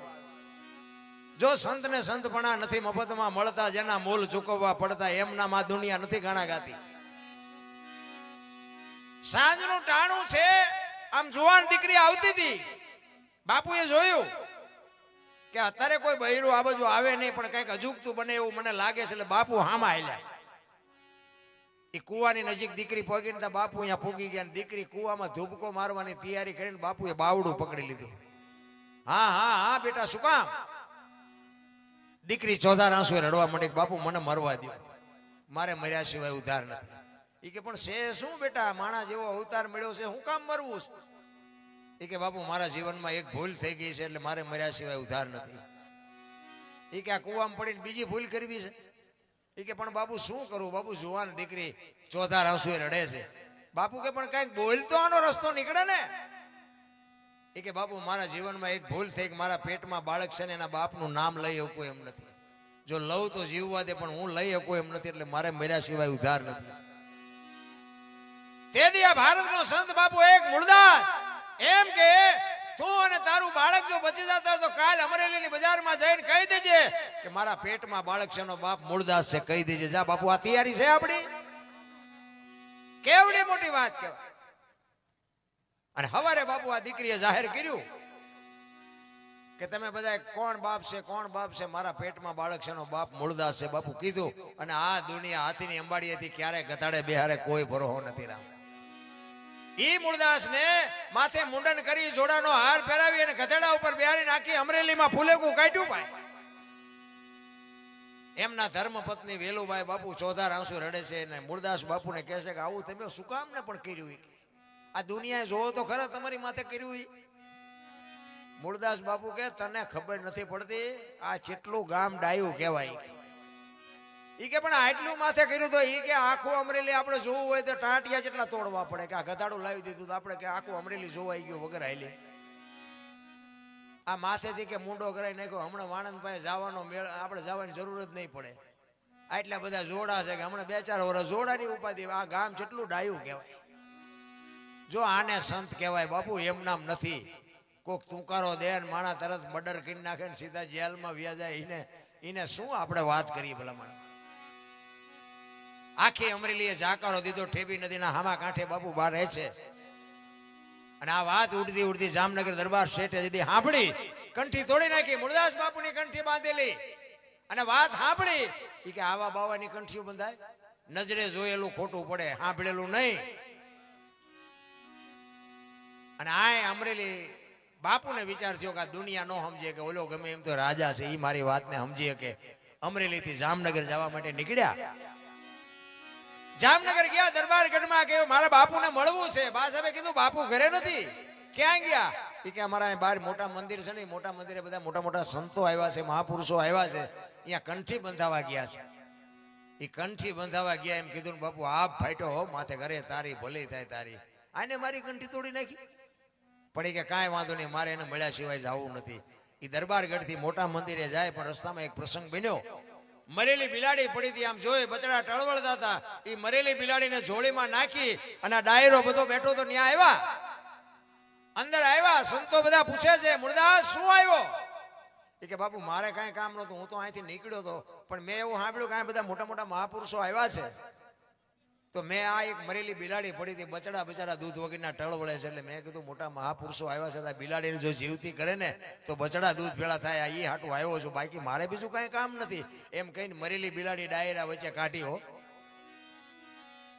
Speaker 1: જો સંત ને સંતપણા નથી મફતમાં મળતા, જેના મૂલ ચૂકવવા પડતા, એમના માં દુનિયા નથી ગાણા ગાતી. સાંજનું ટાણું છે, આમ જુવાન દીકરી આવતી હતી. બાપુએ જોયું કે અત્યારે કોઈ બૈરું આ બાજુ આવે નહીં, પણ કઈક અજુગતું બને એવું મને લાગે છે. એટલે બાપુ હામાં આલ્યા. એ કુવાની નજીક દીકરી પગીને તા બાપુ અહીંયા પૂગી ગયા. દીકરી કુવામાં ધૂપકો મારવાની તૈયારી કરીને બાપુએ બાવડું પકડી લીધું. હા હા હા બેટા, શું કામ? દીકરી ચોધાર આંસુએ રડવા માંડી. બાપુ મને મરવા દો, મારે મર્યા સિવાય ઉધાર નથી. એ કે પણ છે શું બેટા, માણા જેવો અવતાર મળ્યો છે, હું કામ મરવું છે? એ કે બાપુ મારા જીવનમાં એક ભૂલ થઈ ગઈ છે, એટલે મારે મર્યા સિવાય ઉધાર નથી. એ કે આ કુવામાં પડીને બીજી ભૂલ કરવી છે? એ કે પણ બાપુ શું કરું? બાપુ જુવાન દીકરી ચોધાર આંસુએ રડે છે. બાપુ કે પણ કઈક બોલ તો આનો રસ્તો નીકળે ને. એ કે બાપુ મારા જીવનમાં એક ભૂલ થઈ કે મારા પેટમાં બાળક છે ને એના બાપનું નામ લઈ શકું એમ નથી. જો લઉં તો જીવવા દે, પણ હું લઈ શકું એમ નથી, એટલે મારે મર્યા સિવાય ઉધાર નથી. તે દી આ ભારતનો સંત બાપુ એક મૂળદાસ એમ કે તું અને તારું બાળક જો બચી જતા હોય તો કાલ અમરેલીની બજારમાં જઈને કહી દેજે કે મારા પેટમાં બાળક છે, એનો બાપ મૂળદાસ છે, કહી દેજે. જા બાપુ, આ તૈયારી છે આપણી? કેવડી મોટી વાત કહેવાય. અને હવારે બાપુ આ દીકરીએ જાહેર કર્યું કે તમે બધા કોણ બાપ છે, કોણ બાપ છે? મારા પેટમાં બાળક છે, એનો બાપ મૂળદાસ છે. બાપુ કીધું. અને આ દુનિયા હાથીની અંબાડી હતી, ક્યારે ગધાડે બેહારે કોઈ ભરોહો નથી. રામ ઈ મૂળદાસ ને માથે મુંડન કરી, જોડાનો હાર પહેરાવી અને ગધેડા ઉપર બેહારી નાખી અમરેલીમાં ફૂલેકું કાઢ્યું. ભાઈ એમના ધર્મપત્ની વેલુભાઈ બાપુ ચોધાર આંસુ રડે છે અને મૂળદાસ બાપુને કહે છે કે આવું તમે શું કામ ને પણ કર્યું? આ દુનિયાએ જોવો તો ખરા તમારી માથે કર્યું. મૂળદાસ બાપુ કે તને ખબર નથી પડતી, આ કેટલું ગામ ડાયું કહેવાય. ઈ કે પણ આટલું માથે કર્યું તો ઈ કે આખું અમરેલી આપણે જોવું હોય તો ટાંટિયા જેટલા તોડવા પડે. કે આ ગધાડું લાવી દીધું તો આપણે કે આખું અમરેલી જોવાઈ ગયું વગર હાલી. આ માથેથી કે મુંડો કરાવી નાખ્યો. હમણાં વાણંદ પાસે જવાનો મેળ, આપણે જવાની જરૂર જ નહીં પડે. આટલા બધા જોડા છે કે હમણાં 2-4 વર્ષ જોડાની ઉપાધિ. આ ગામ જેટલું ડાયું કહેવાય. જો આને સંત કહેવાય બાપુ, એમ નામ નથી. કોક તુંકારો દે ને માણા તરત મર્ડર કરી નાખે ને સીધા જેલમાં વ્યા જાય. એને શું આપણે વાત કરીએ ભલામણ? આખી અમરેલીએ જાકારો દીધો. ઠેબી નદીના હામા કાંઠે બાપુ બહાર રહે છે. અને આ વાત ઉડતી ઉડતી જામનગર દરબાર શેઠે દીધી સાંભળી, કંઠી તોડી નાખી. મૂળદાસ બાપુની કંઠી બાંધેલી અને વાત સાંભળી. એ કે આવા બાવાની કંઠીઓ બંધાય? નજરે જોયેલું ખોટું પડે, સાંભળેલું નહીં. અને આ અમરેલી બાપુને વિચાર થયો કે આ દુનિયા નો સમજે કે ઓલો ગમે એમ તો રાજા છે, એ મારી વાતને સમજીએ કે અમરેલીથી જામનગર જવા માટે નીકળ્યા. જામનગર ગયા, દરબારગઢમાં ગયો, મારા બાપુને મળવું છે. બા સાહેબે કીધું બાપુ ઘરે નથી. ક્યાં ગયા? એ કે અમારા બહાર મોટા મંદિર છે ને, મોટા મંદિરે બધા મોટા મોટા સંતો આવ્યા છે, મહાપુરુષો આવ્યા છે, અહીંયા કંઠી બંધાવા ગયા છે. એ કંઠી બંધાવા ગયા એમ કીધું ને બાપુ આપ ફાટ્યો હો માથે, ઘરે તારી ભલી થાય તારી. આને મારી કંઠી તોડી નાખી. પણ એ કે કાંઈ વાંધો નહીં, મારે એને મળ્યા સિવાય જવું નથી. એ દરબારગઢથી મોટા મંદિરે જાય, પણ રસ્તામાં એક પ્રસંગ બન્યો. મરેલી બિલાડી પડી હતી, આમ જોઈ બચડા ટળવળતા હતા. એ મરેલી બિલાડીને જોડીમાં નાખી અને આ ડાયરો બધો બેઠો તો ત્યાં આવ્યા. અંદર આવ્યા, સંતો બધા પૂછે છે મુરદાસ શું આવ્યો? એ કે બાપુ મારે કાંઈ કામ નહોતું, હું તો અહીંથી નીકળ્યો હતો, પણ મેં એવું સાંભળ્યું કે આ બધા મોટા મોટા મહાપુરુષો આવ્યા છે, તો મેં આ એક મરેલી બિલાડી પડી હતી, બચડા બચારા દૂધ વગરના ટળવળે છે, એટલે મેં કીધું મોટા મહાપુરુષો આવ્યા છે, બિલાડીને જો જીવતી કરે ને તો બચડા દૂધ ભેળા થાય, એ હાટું આવ્યો છું, બાકી મારે બીજું કાંઈ કામ નથી. એમ કહીને મરેલી બિલાડી ડાયરા વચ્ચે કાઢી હો.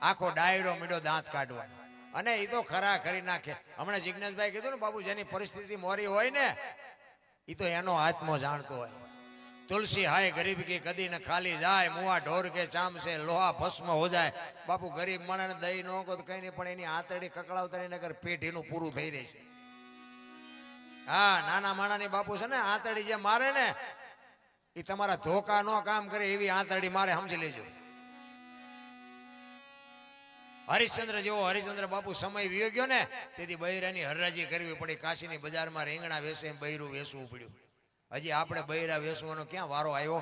Speaker 1: આખો ડાયરો મીડો દાંત કાઢવા, અને એ તો ખરા કરી નાખે. હમણાં જિજ્ઞેશભાઈ કીધું ને બાપુ જેની પરિસ્થિતિ મોરી હોય ને એ તો એનો આત્મો જાણતો હોય. તુલસી હાય ગરીબ કે કદી ને ખાલી જાય, મુआ ઢોર કે ચામ છે લોહા ભસ્મ હો જાય. બાપુ ગરીબ માણસને દઈ નો કહો તો કઈ નહીં, પણ એની આંતરડી કકડાવતા નગર પેઢીનું પૂરું થઈ રહે છે. હા, નાના માણાની બાપુ છે ને આંતરડી જે મારે ને એ તમારા ધોકા નો કામ કરે એવી આંતરડી મારે, સમજી લેજો. હરિશ્ચંદ્ર જેવો હરિશ્ચંદ્ર બાપુ સમય વિયો ગયો ને તેથી બૈરાની હરરાજી કરવી પડી. કાશીની બજારમાં રીંગણા વેસે બૈરું વેસવું પડ્યું. હજી આપણે બૈરા વેસવાનો ક્યાં વારો આવ્યો?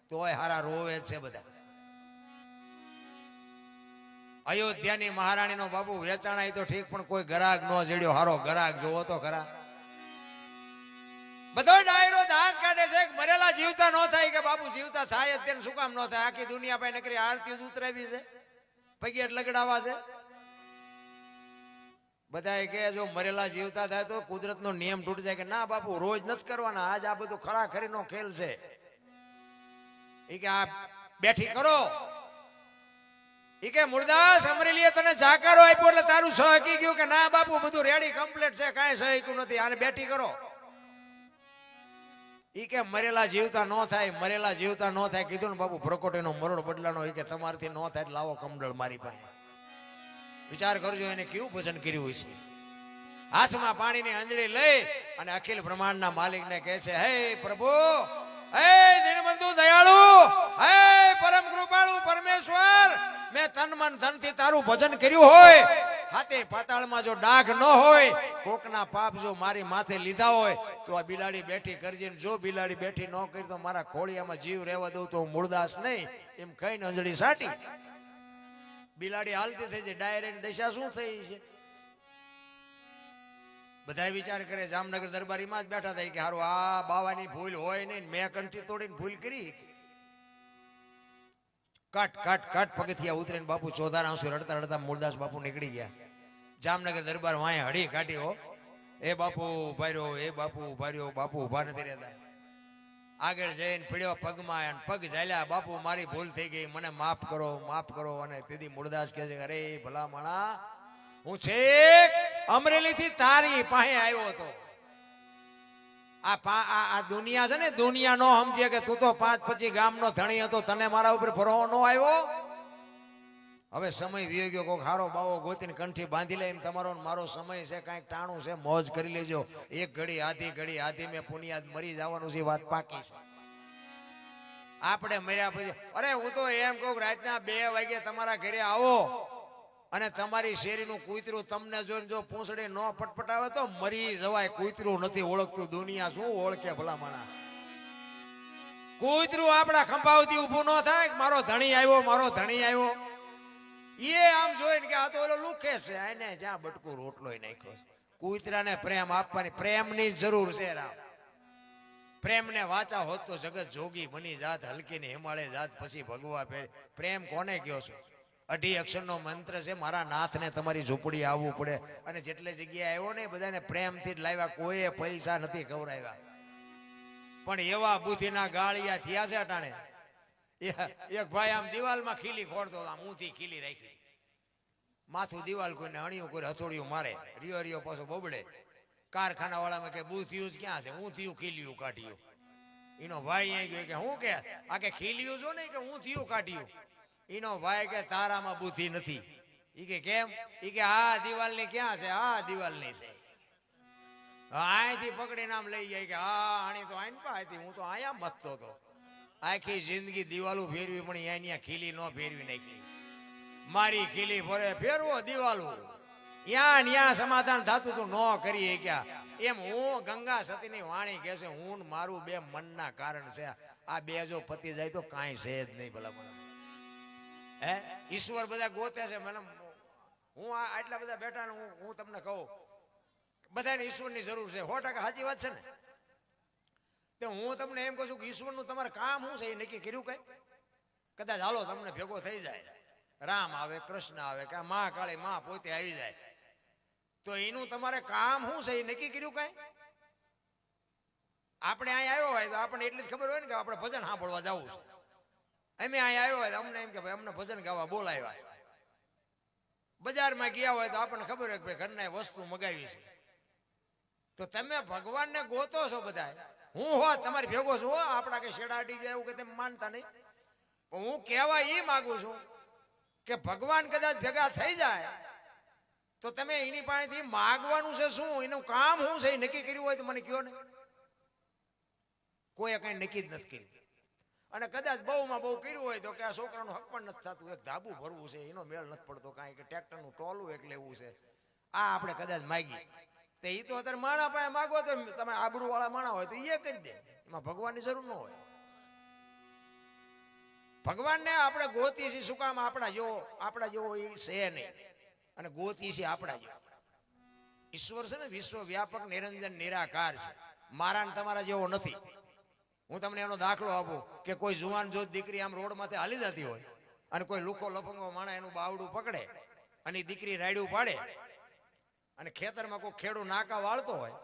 Speaker 1: તોય હારા રોવે છે બધા. અયોધ્યાની મહારાણીનો બાપુ વેચાણા તો ઠીક, પણ કોઈ ગરાગ ન જડ્યો. હારો ગરાગ જોવો તો ખરા. બધો ડાયરો દાંત કાઢે છે, મરેલા જીવતા ન થાય કે બાપુ જીવતા થાય જ, શું કામ ન થાય? આખી દુનિયા પાસે નકરી આરતી ઉતરાવી છે, પગેટ લગડાવા છે. બધા કે જો મરેલા જીવતા થાય તો કુદરતનો નિયમ તૂટી જાય કે ના બાપુ રોજ નથી કરવાના, આજ આ બધું ખરાખરીનો ખેલ છે. એ કે આ બેઠી કરો. એ કે મુરદાસ અમરેલીએ તને જાકારો આપ્યો એટલે તારું સહકી ગયું કે ના બાપુ બધું રેડી કમ્પ્લીટ છે, કાંઈ સહક્યું નથી, આને બેઠી કરો. ઈ કે મરેલા જીવતા ન થાય, મરેલા જીવતા ન થાય. કીધું ને બાપુ ભ્રકોટીનો મરોડ બદલાનો. એ કે તમારથી ન થાય લાવો કમડળ મારી પાસે. વિચાર કરજો એને કેવું ભજન કર્યું છે. હાથમાં પાણીની અંજળી લઈ અને અખિલ બ્રહ્માંડના માલિકને કહે છે, હે પ્રભુ, હે દીનબંધુ દયાળુ, હે પરમ કૃપાળુ પરમેશ્વર, મેં તન મન ધનથી તારું ભજન કર્યું હોય, હાથે પાતાળમાં જો ડાઘ ન હોય, કોકના પાપ જો મારી માથે લીધા હોય તો આ બિલાડી બેઠી કરજે. જો બિલાડી બેઠી ન કરી તો મારા ખોળિયામાં જીવ રહેવા દઉં તો મૂળદાસ નહીં. એમ કહીને અંજળી સાટી બિલાડી હાલતી થઈ જાય. ડાયરેક્ટ દશા શું થઈ છે? બધા વિચાર કરે. જામનગર દરબારીમાં જ બેઠા થાય કે હારું આ બાવાની ભૂલ હોય નહીં, મેં કંઠી તોડીને ભૂલ કરી. કટ કટ કટ પગથિયા ઉતરીને બાપુ ચોધાર આંસુ રડતા રડતા મૂળદાસ બાપુ નીકળી ગયા. જામનગર દરબાર વાંહે હડી કાઢી હો. એ બાપુ ઉભા રહ્યો, એ બાપુ ઉભા રહ્યો. બાપુ ઉભા નથી રહેતા. આગળ જઈને પીડ્યો પગમાં, પગ ઝાલ્યા. બાપુ મારી ભૂલ થઈ ગઈ, મને માફ કરો, માફ કરો. અને તેથી મૂળદાસ કહે છે, અરે ભલા માણા, હું છેક અમરેલીથી તારી પાસે આવ્યો હતો. આ દુનિયા છે ને, દુનિયા નો સમજે કે તું તો 5-25 ગામનો ધણી હતો, તને મારા ઉપર ભરોસો નો આવ્યો. હવે સમય વીયો ગયો, કોક હારો બાવો ગોતીને કંઠી બાંધી લે. એમ તમારો મારો સમય છે, કાંઈક ટાણું છે, મોજ કરી લેજો. એક ઘડી આધી મેં પુનિયાદ મરી જવાનું છે, વાત પાકી છે. આપણે મર્યા પછી અરે હું તો એમ કહું રાતના 2 વાગે તમારા ઘરે આવો અને તમારી શેરીનું કૂતરું તમને જોઈને જો પૂંછડી ન પટપટાવે તો મરી જવાય. કૂતરું નથી ઓળખતું, દુનિયા શું ઓળખે ભલા માણા? કૂતરું આપણા ખંભાવતી ઊભું ન થાય મારો ધણી આવ્યો, મારો ધણી આવ્યો. એ આમ જોઈને કે આ તો ઓલો લુખે છે, આને જ્યાં બટકું રોટલોય નાખ્યો છે. કૂતરાને પ્રેમ આપવાની, પ્રેમની જરૂર છે. રામ પ્રેમને વાચા હોત તો જગત જોગી બની જાત, હલકી ને હિમાલય જાત, પછી ભગવા પ્રેમ કોને કયો છો? 2 અક્ષરનો મંત્ર છે. મારા નાથને તમારી ઝૂંપડી આવવું પડે. અને જેટલે જગ્યાએ આવ્યો ને બધાને પ્રેમથી જ લાવ્યા, કોઈએ પૈસા નથી ખવડાવ્યા. પણ એવા બુદ્ધિના ગાળિયા થયા છે અટાણે. એક ભાઈ આમ દિવાલમાં ખીલી ખોડતો, આમ ઊંધી ખીલી રાખી. માથું દિવાલ કોઈને અણિયું કોઈ હથોડિયું મારે, રિયો રિયો પાછો બબડે. કારખાના વાળામાં કે બુથિયું જ ક્યાં છે, હું થયું ખીલ્યું કાઢ્યું. એનો ભાઈ અહીં ગયો કે હું કે આ કે ખીલ્યું છો ને કે હું થયું કાઢ્યું. એનો ભાઈ કે તારામાં બુદ્ધિ નથી. ઈ કે કેમ? ઈ કે આ દિવાલની ક્યાં છે, આ દિવાલની છે. અહીંથી પકડીને આમ લઈ જાય કે હા આણી તો આઈને પાછી, હું તો અહીંયા મથતો હતો. આખી જિંદગી દિવાલું ફેરવી પણ અહીંયા ખીલી ન ફેરવી નાખી. મારી ખીલી ફરે ફેરવો દિવાલું, ત્યાં ન્યા સમાધાન થતું તું ન કરીએ ક્યાં. એમ હું ગંગા સતીની વાણી કે છે, હું મારું બે મનના કારણ છે. આ બે જો પતિ જાય તો કાંઈ છે જ નહીં. ભલા મને હે ઈશ્વર બધા ગોતે છે. મને હું આટલા બધા બેઠા ને હું તમને કહું બધાને ઈશ્વરની જરૂર છે. 100% સાચી વાત છે ને? તો હું તમને એમ કહું છું કે ઈશ્વરનું તમારે કામ શું છે એ નક્કી કર્યું કઈ? કદાચ હાલો તમને ભેગો થઈ જાય, રામ આવે, કૃષ્ણ આવે, કે મા કાળી મા પોતે આવી જાય, તો એનું તમારે કામ શું છે એ નક્કી કર્યું કઈ? આપણે અહીંયા આવ્યો હોય તો આપણને એટલી જ ખબર હોય ને કે આપણે ભજન સાંભળવા જવું છે. અમે અહીંયા આવ્યો હોય તો અમને એમ કે ભાઈ અમને ભજન ગાવા બોલાવ્યા છે. બજારમાં ગયા હોય તો આપણને ખબર હોય કે ભાઈ ઘરના વસ્તુ મગાવી છે. તો તમે ભગવાનને ગોતો છો બધા. હું હોત તમારી ભેગો છું, આપણા કે શેડા અડી જાય એવું કે તમે માનતા નહીં. પણ હું કહેવા એ માગું છું કે ભગવાન કદાચ ભેગા થઈ જાય તો તમે એની પાસેથી માગવાનું છે શું, એનું કામ શું છે એ નક્કી કર્યું હોય તો મને કહો ને. કોઈએ કઈ નક્કી જ નથી કર્યું. અને કદાચ બહુમાં બહુ કર્યું હોય તો કે આ છોકરાનું હક પણ નથી થતું, એક ધાબુ ભરવું છે એનો મેળ નથી પડતો, કાંઈ કે ટ્રેક્ટરનું ટોલું એક લેવું છે, આ આપણે કદાચ માગી તો એ તો અત્યારે માણા પાસે માગો તો તમે આબરૂ વાળા માણા હોય તો એ કરી દે. એમાં ભગવાનની જરૂર ન હોય. ભગવાનને આપણે ગોતી છીએ શું કામ? આપણા જેવો એ છે નહીં, અને ગોતી છે આપણા જેવો. ઈશ્વર છે ને વિશ્વ વ્યાપક નિરંજન નિરાકાર છે, મારા ને તમારા જેવો નથી. હું તમને એનો દાખલો આપું કે કોઈ જુવાન જોત દીકરી આમ રોડ માંથી હાલી જતી હોય અને કોઈ લુખો લફંગો માણા એનું બાવડું પકડે અને દીકરી રાયડું પાડે, અને ખેતરમાં કોઈ ખેડૂ નાકા વાળતો હોય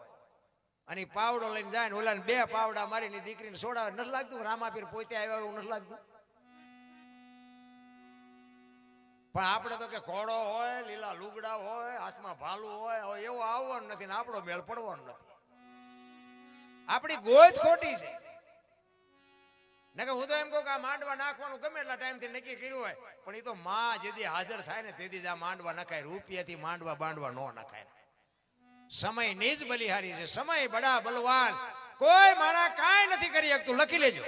Speaker 1: અને પાવડો લઈને જાય ને ઓલા બે પાવડા મારીને દીકરીને સોડાવે, નથી લાગતું રામાપીર પોતે આવ્યા એવું નથી લાગતું? પણ આપણે તો કે ઘોડો હોય, લીલા લુગડા હોય, હાથમાં ભાલું હોય, એવો આવવાનું નથી ને આપણો મેળ પડવાનો નથી. આપણી ગોજ ખોટી છે. ને કે હું તો એમ કહું કે આ માંડવા નાખવાનું ગમે એટલા ટાઈમથી નક્કી કર્યું હોય, પણ એ તો માં જેથી હાજર થાય ને તેથી જ આ માંડવા નખાય. રૂપિયાથી માંડવા બાંડવા ન નખાય. સમય ની જ બલિહારી છે. સમય બડા બલવાન, કોઈ માણા કાંઈ નથી કરી શકતું. લખી લેજો.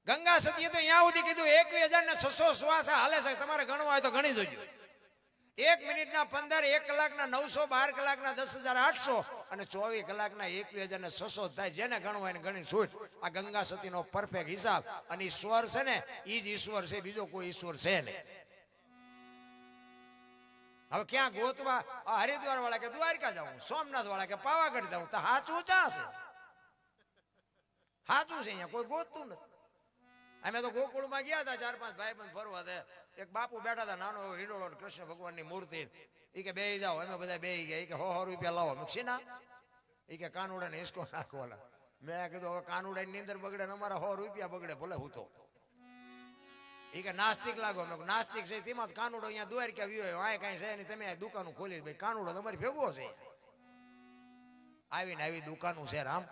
Speaker 1: ગંગા સતીએ તો અહીંયા સુધી કીધું 21,600 શ્વાસ હાલે છે. તમારે ગણવા હોય તો ગણી જોજો. 1 મિનિટના 15, 1 કલાકના 900, 12 કલાકના 10,800 અને 24 કલાકના 21,600 થાય. જેને ગણવું હોય ને ગણી છૂટ. આ ગંગા સતીનો પરફેક્ટ હિસાબ. અને ઈશ્વર છે ને એ જ ઈશ્વર છે, બીજો કોઈ ઈશ્વર છે નહીં. હવે ક્યાં ગોતવા? હરિદ્વાર વાળા કે દ્વારકા જાઉં, સોમનાથ વાળા કે પાવાગઢ જાઉં, તો સાચું ચા છે? સાચું છે અહીંયા કોઈ ગોતતું નથી. અમે તો ગોકુળમાં ગયા હતા, 4-5 ભાઈબંધ ફરવા. એક બાપુ બેઠા હતા, નાનો હિંડોળો, કૃષ્ણ ભગવાનની મૂર્તિ. એ કે બેહી જાઓ. અમે બધા બેહી ગયા. એ કે 100 રૂપિયા લાવો. મક્ષીના એ કે કાનુડાને હિસકો નાખવાના. મેં કીધું હવે કાનુડાની નીંદર બગડે ને અમારા 100 રૂપિયા બગડે, ભલે હું તો. એ કે નાસ્તિક લાગો. મેં નાસ્તિક છે તેમાં કાનુડો અહીંયા દ્વારકા આવ્યો હોય, આ કઈ છે નહીં, તમે દુકાનો ખોલી ભાઈ, કાનુડો તમારી ભેગો છે. આવીને આવી દુકાનો છે રામ.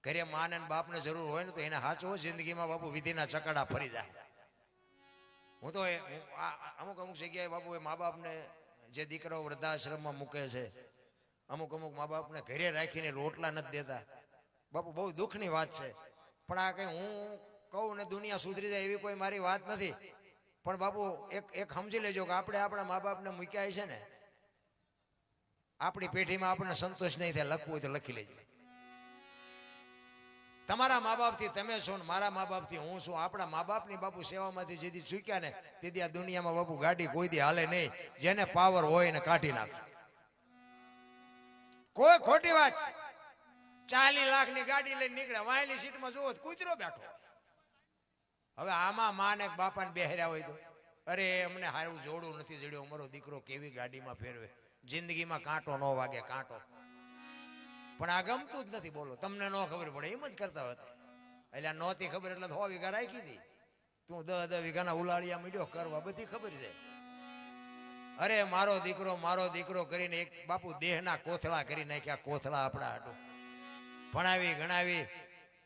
Speaker 1: ઘરે માને બાપને જરૂર હોય ને તો એને સાચો જિંદગીમાં બાપુ વિધિના ચકડા ફરી જાય. હું તો અમુક જગ્યાએ બાપુ એ મા બાપને જે દીકરાઓ વૃદ્ધાશ્રમમાં મૂકે છે, અમુક મા બાપને ઘરે રાખીને રોટલા નથી દેતા. બાપુ બહુ દુઃખની વાત છે. પણ આ કઈ હું કહું ને દુનિયા સુધરી જાય એવી કોઈ મારી વાત નથી. પણ બાપુ એક સમજી લેજો કે આપણે આપણા મા બાપને મૂક્યા છે ને, આપણી પેઢીમાં આપણને સંતોષ નહીં થાય. લખવું હોય તો લખી લેજો. તમારા મા બાપથી તમે છો ને મારા મા બાપથી હું છું. આપણા મા બાપની બાપુ સેવામાંથી જેથી ચૂક્યા ને તેથી આ દુનિયામાં બાપુ ગાડી કોઈ દી હાલે નહીં. જેને પાવર હોય ને કાઢી નાખે. કોઈ ખોટી વાત. 40 લાખની ગાડી લઈને નીકળે, વાયની સીટમાં જોવો કૂતરો બેઠો. હવે આમાં માં ને બાપાને બેહર્યા હોય તો અરે અમને હારું જોડું નથી જડ્યો, અમારો દીકરો કેવી ગાડીમાં ફેરવે. જિંદગીમાં કાંટો ન વાગે, કાંટો. પણ આ ગમતું જ નથી. બોલો, તમને ન ખબર પડે એમ જ કરતા હતા. એટલે નહોતી ખબર એટલે 100 વીઘા રાખી હતી. તું 10 વીઘાના ઉલાળિયા મીડ્યો કરવા, બધી ખબર છે. અરે મારો દીકરો કરીને એક બાપુ દેહના કોથળા કરી નાખ્યા, કોથળા આપણા હાટું ભણાવી ગણાવી.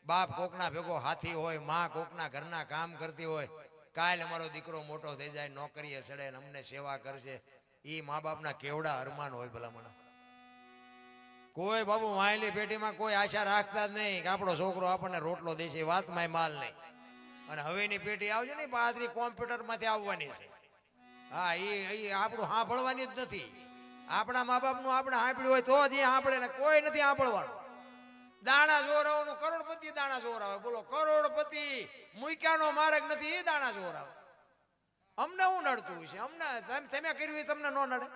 Speaker 1: બાપ કોકના ભેગો હાથી હોય, માં કોકના ઘરના કામ કરતી હોય, કાલ અમારો દીકરો મોટો થઈ જાય, નોકરીએ ચડે ને અમને સેવા કરશે. ઈ મા બાપના કેવડા અરમાન હોય ભલામણ. કોઈ બાબુ વાયલી પેટીમાં કોઈ આશા રાખતા જ નહીં કે આપણો છોકરો આપણને રોટલો દેશે, વાતમાં માલ નહીં. અને હવેની પેટી આવશે ને બાદરી કોમ્પ્યુટર માંથી આવવાની છે. હા, એ આપણું સાંભળવાની જ નથી. આપણા મા બાપનું આપણે સાંભળ્યું હોય તો જ એ સાંભળે ને કોઈ નથી સાંભળવાનું. દાણા જોરાવાનું કરોડપતિ દાણા જોરાવે. બોલો, કરોડપતિ મૂક્યાનો માર્ગ નથી, એ દાણા જોરાવે. અમને હું નડતું છે? અમને તમે કર્યું તમને ન નડે?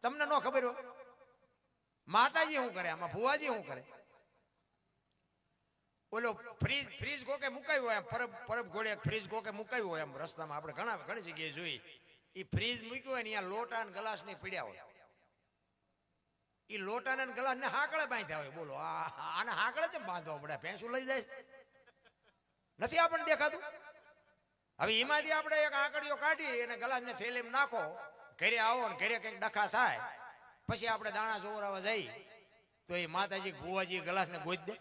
Speaker 1: તમને ન ખબર હોય? માતાજી શું કરે આમાં? ભુવાજી શું કરે? ઓલો ફ્રીજ કોકે મુકાયું હોય, પરબ ઘોડે ફ્રીજ કોકે મુકાયું હોય એમ રસ્તામાં આપણે ઘણી જગ્યાએ જોઈ. એ ફ્રીજ મૂક્યું હોય ને અહીંયા લોટા અને ગ્લાસ ની પીડ્યા હોય. એ લોટા ને ગ્લાસ ને હાકળે બાંધ્યા હોય. બોલો, આને હાકળે છે બાંધવા પડે? ભેંસું લઈ જાય નથી આપણને દેખાતું? હવે એમાંથી આપણે એક આંકડીઓ કાઢી અને ગ્લાસ ને થેલીમાં નાખો, ઘરે આવો ને ઘરે કંઈક ડખા થાય, પછી આપણે દાણા ચોરાવા જઈ તો એ માતાજી ભુવાજી ગ્લાસ ને ગોઈ દે.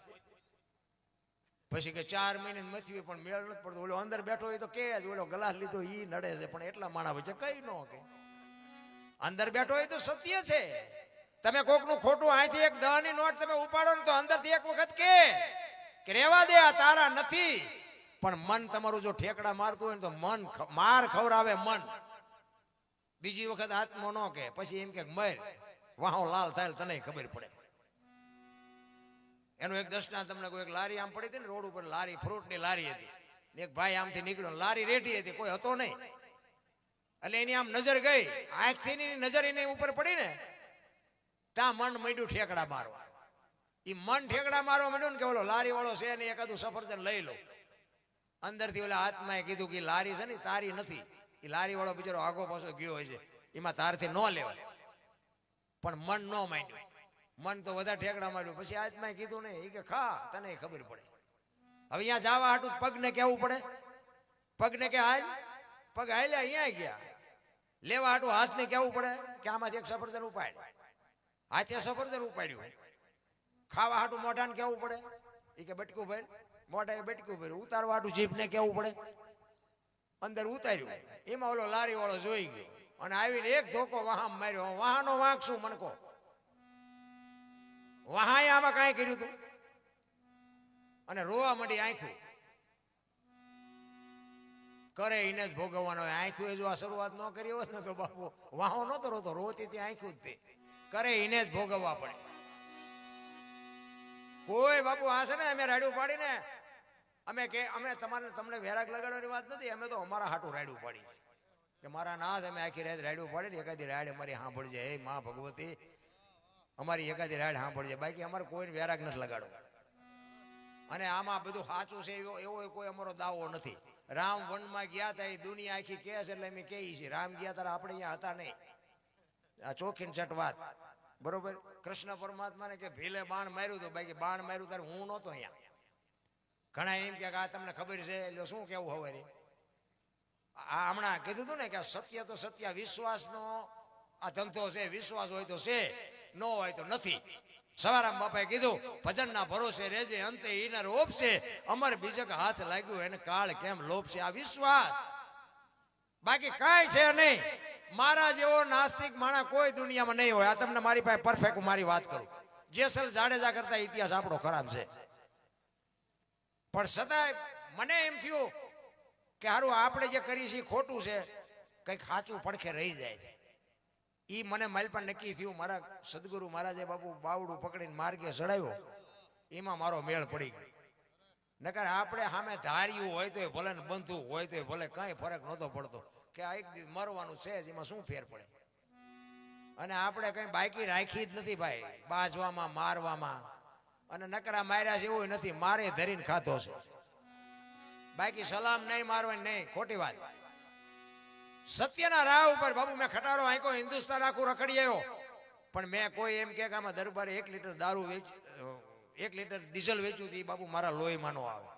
Speaker 1: પછી કે 4 મહિને મથવી પણ મેળ નથી પડતો. ઓલો અંદર બેઠો હોય તો કે ઓલો ગ્લાસ લીધો ઈ નડે છે, પણ એટલા માણા વચ્ચે કઈ ન કે. અંદર બેઠો હોય તો સત્ય છે. તમે કોકનું ખોટું અહીંથી એક 10 ની નોટ તમે ઉપાડો ને તો અંદરથી એક વખત કે રેવા દે, આ તારા નથી. પણ મન તમારું જો ઠેકડા મારતું હોય ને તો મન માર ખવરાવે મન. બીજી વખત આત્મો ન કે, પછી એમ કે મર વાહો લાલ થાય તને ખબર પડે. એનું એક દર્શના તમને કોઈ, એક લારી આમ પડી હતી ને રોડ ઉપર, લારી ફ્રૂટ ની લારી હતી. એક ભાઈ આમથી નીકળ્યો, લારી રેટી હતી, કોઈ હતો નહીં. એટલે એની આમ નજર ગઈ, આંખથી ની નજર એની ઉપર પડી ને ત્યાં મન માંડ્યું ઠેકડા મારવા. એ મન ઠેકડા મારવા માંડ્યું ને કે ઓલો લારી વાળો છે ને એકાદું સફરજન લઈ લો. અંદરથી ઓલા આત્માએ કીધું કે લારી છે ને તારી નથી, એ લારી વાળો બિચારો આગો પાછો ગયો હોય છે, એમાં તારથી ન લેવાય. પણ મન ન માંડ્યું, મન તો વધારે ઠેકડા માર્યું. પછી આત્માએ કીધું ને એ કે ખા, તને ખબર પડે. હવે અહીંયા જવા હાટું પગને કહેવું પડે, પગને કે હાલ, પગ હાલ્યા અહીંયા ગયા. લેવા હાટું હાથને કહેવું પડે કે આમાંથી એક સફરજન ઉપાડ, હાથે સફરજન ઉપાડ્યું. ખાવા હાટું મોઢાને કહેવું પડે, એ કે બટકું ભર, મોઢા એ બટકું ભર્યું. ઉતારવા હાટું જીભને કહેવું પડે, અંદર ઉતાર્યું. એમાં ઓલો લારી વાળો જોઈ ગયો અને આવીને એક ધોકો વાહન માર્યો. વાહનો વાંક શું મણકો, વહાએ આમાં કાંઈ કર્યું હતું અને રોવા માંડી. આંખ્યું કરે એને જ ભોગવવાનો. આંખ્યું જો આ શરૂઆત ન કરી હોત ને તો બાપુ વાહો નતો રોતો, રોતી ત્યાં આંખ્યું જ તે કરે એને જ ભોગવવા પડે. કોઈ બાપુ આ છે ને અમે રાડ્યું પાડીને અમે તમને વેરાગ લગાડવાની વાત નથી, અમે તો અમારા હાટું રાડ્યું પાડી કે મારા નાથ અમે આખી રાત રાડ્યું પાડી. એકાદી રાડ અમારી સાંભળજે, હે મા ભગવતી અમારી એકાદી રાડ સાંભળજે, બાકી અમારે કોઈને વેરાગ નથી લગાડો. અને આમાં બધું સાચું છે એવો કોઈ અમારો દાવો નથી. રામ વનમાં ગયા હતા એ દુનિયા આખી કહે છે એટલે અમે કહીએ છીએ. રામ ગયા તારા આપણે અહીંયા હતા નહીં, આ ચોખીન ચટ વાત બરોબર. કૃષ્ણ પરમાત્માને કે ભીલે બાણ માર્યું હતું, બાકી બાણ માર્યું ત્યારે હું નહોતો અહીંયા. ઘણા એમ કે આ તમને ખબર છે એટલે શું કેવું હવે. આ હમણાં કીધું હતું ને કે સત્ય તો સત્ય, વિશ્વાસનો આ ધંધો છે. વિશ્વાસ હોય તો છે, ન હોય તો નથી. સવારામ બાપાએ કીધું ભજનના ભરોસે રેજે, અંતે ઈના રોપશે, અમર બીજક હાથ લાગ્યું એને કાળ કેમ લોપશે. આ વિશ્વાસ, બાકી કાંઈ છે નહીં. મારા જેવો નાસ્તિક માણસ કોઈ દુનિયામાં નહીં હોય. આ તમને મારી પાસે પરફેક્ટ મારી વાત કરું, જેસલ જાડેજા કરતા ઇતિહાસ આપણો ખરાબ છે. પણ છતાંય મને એમ થયું કે હારું આપણે જે કરીએ છીએ ખોટું છે, કંઈક સાચું પડખે રહી જાય છે. ઈ મને મારી પણ નક્કી થયું. મારા સદગુરુ મહારાજે બાપુ બાવડું પકડીને માર્ગે ચડાવ્યો, એમાં મારો મેળ પડી ગયો. નકર આપણે સામે ધાર્યું હોય તો ભલે ને બંધુ હોય તો ભલે, કઈ ફરક નહોતો પડતો કે આ એક દિવસ મરવાનું છે, એમાં શું ફેર પડે. અને આપણે કઈ બાકી રાખી જ નથી ભાઈ, બાજવામાં મારવામાં. અને નકરા માર્યા છે એવું નથી, મારે ધરીને ખાધો છે. બાકી સલામ નહીં મારવાની નહીં, ખોટી વાત. સત્યના રાહ ઉપર બાબુ મેં ખટારો આંકો હિન્દુસ્તાન આખું રખડી આવ્યો. પણ મેં કોઈ એમ કે આમાં દરબારે 1 લીટર દારૂ 1 લીટર ડીઝલ વેચ્યું હતું, બાબુ મારા લોહીમાં નો આવે.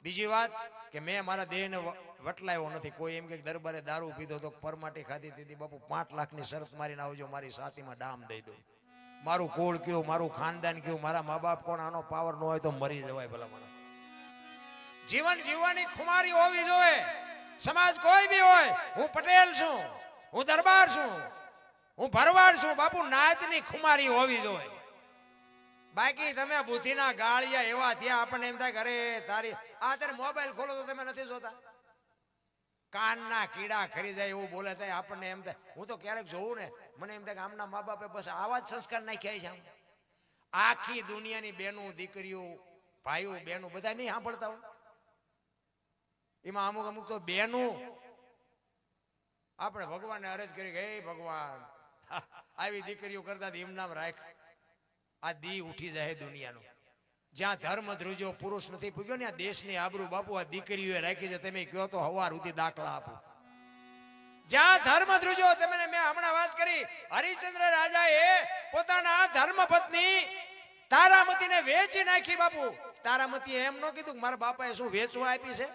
Speaker 1: બીજી વાત કે મેં મારા દેહને વટલાયો નથી. કોઈ એમ કે દરબારે દારૂ પીધો તો પરમાટી ખાધી હતી, બાપુ 5 લાખની શરત મારીને આવજો, મારી સાતીમાં ડામ દઈ દો. મારું કુળ કયું, મારું ખાનદાન કયું, મારા મા બાપ કોણ, આનો પાવર ન હોય તો મરી જવાય ભલા મને. જીવન જીવવાની ખુમારી હોવી જોઈએ. સમાજ કોઈ બી હોય, હું પટેલ છું, હું દરબાર છું, હું ભરવાડ છું, બાપુ નાતની ખુમારી હોવી જોઈએ. બાકી તમે બુદ્ધિના ગાળિયા એવા થયા, આપણને એમ થાય કે અરે તારી આ અત્યારે મોબાઈલ ખોલો તો તમે નથી જોતા, કાનના કીડા ખરી જાય એવું બોલે થાય. આપણને એમ થાય, હું તો ક્યારેક જોઉં ને મને એમ થાય કે આમના મા બાપે બસ આવા જ સંસ્કાર નાખ્યા છે. આખી દુનિયાની બેનું દીકરીઓ ભાઈઓ બેનું બધા નહીં સાંભળતા હોય, એમાં અમુક અમુક તો બેનું આપણે ભગવાનને અરજ કરી કે હે ભગવાન આવી દીકરીઓ કરતા એમ નામ રાખ. આ દી ઉઠી જાય દુનિયાનો. જ્યાં ધર્મ ધ્રુજો પુરુષ નથી પૂગ્યો ને આ દેશની આબરૂ બાપુ આ દીકરીઓએ રાખી છે. તમે કહો તો હવાર સુધી દાખલા આપો. જ્યાં ધર્મ ધ્રુજો, તમે મેં હમણાં વાત કરી, હરિશ્ચંદ્ર રાજાએ પોતાના ધર્મ પત્ની તારામતીને વેચી નાખી. બાપુ તારામતીએ એમ ન કીધું કે મારા બાપાએ શું વેચવા આપી છે.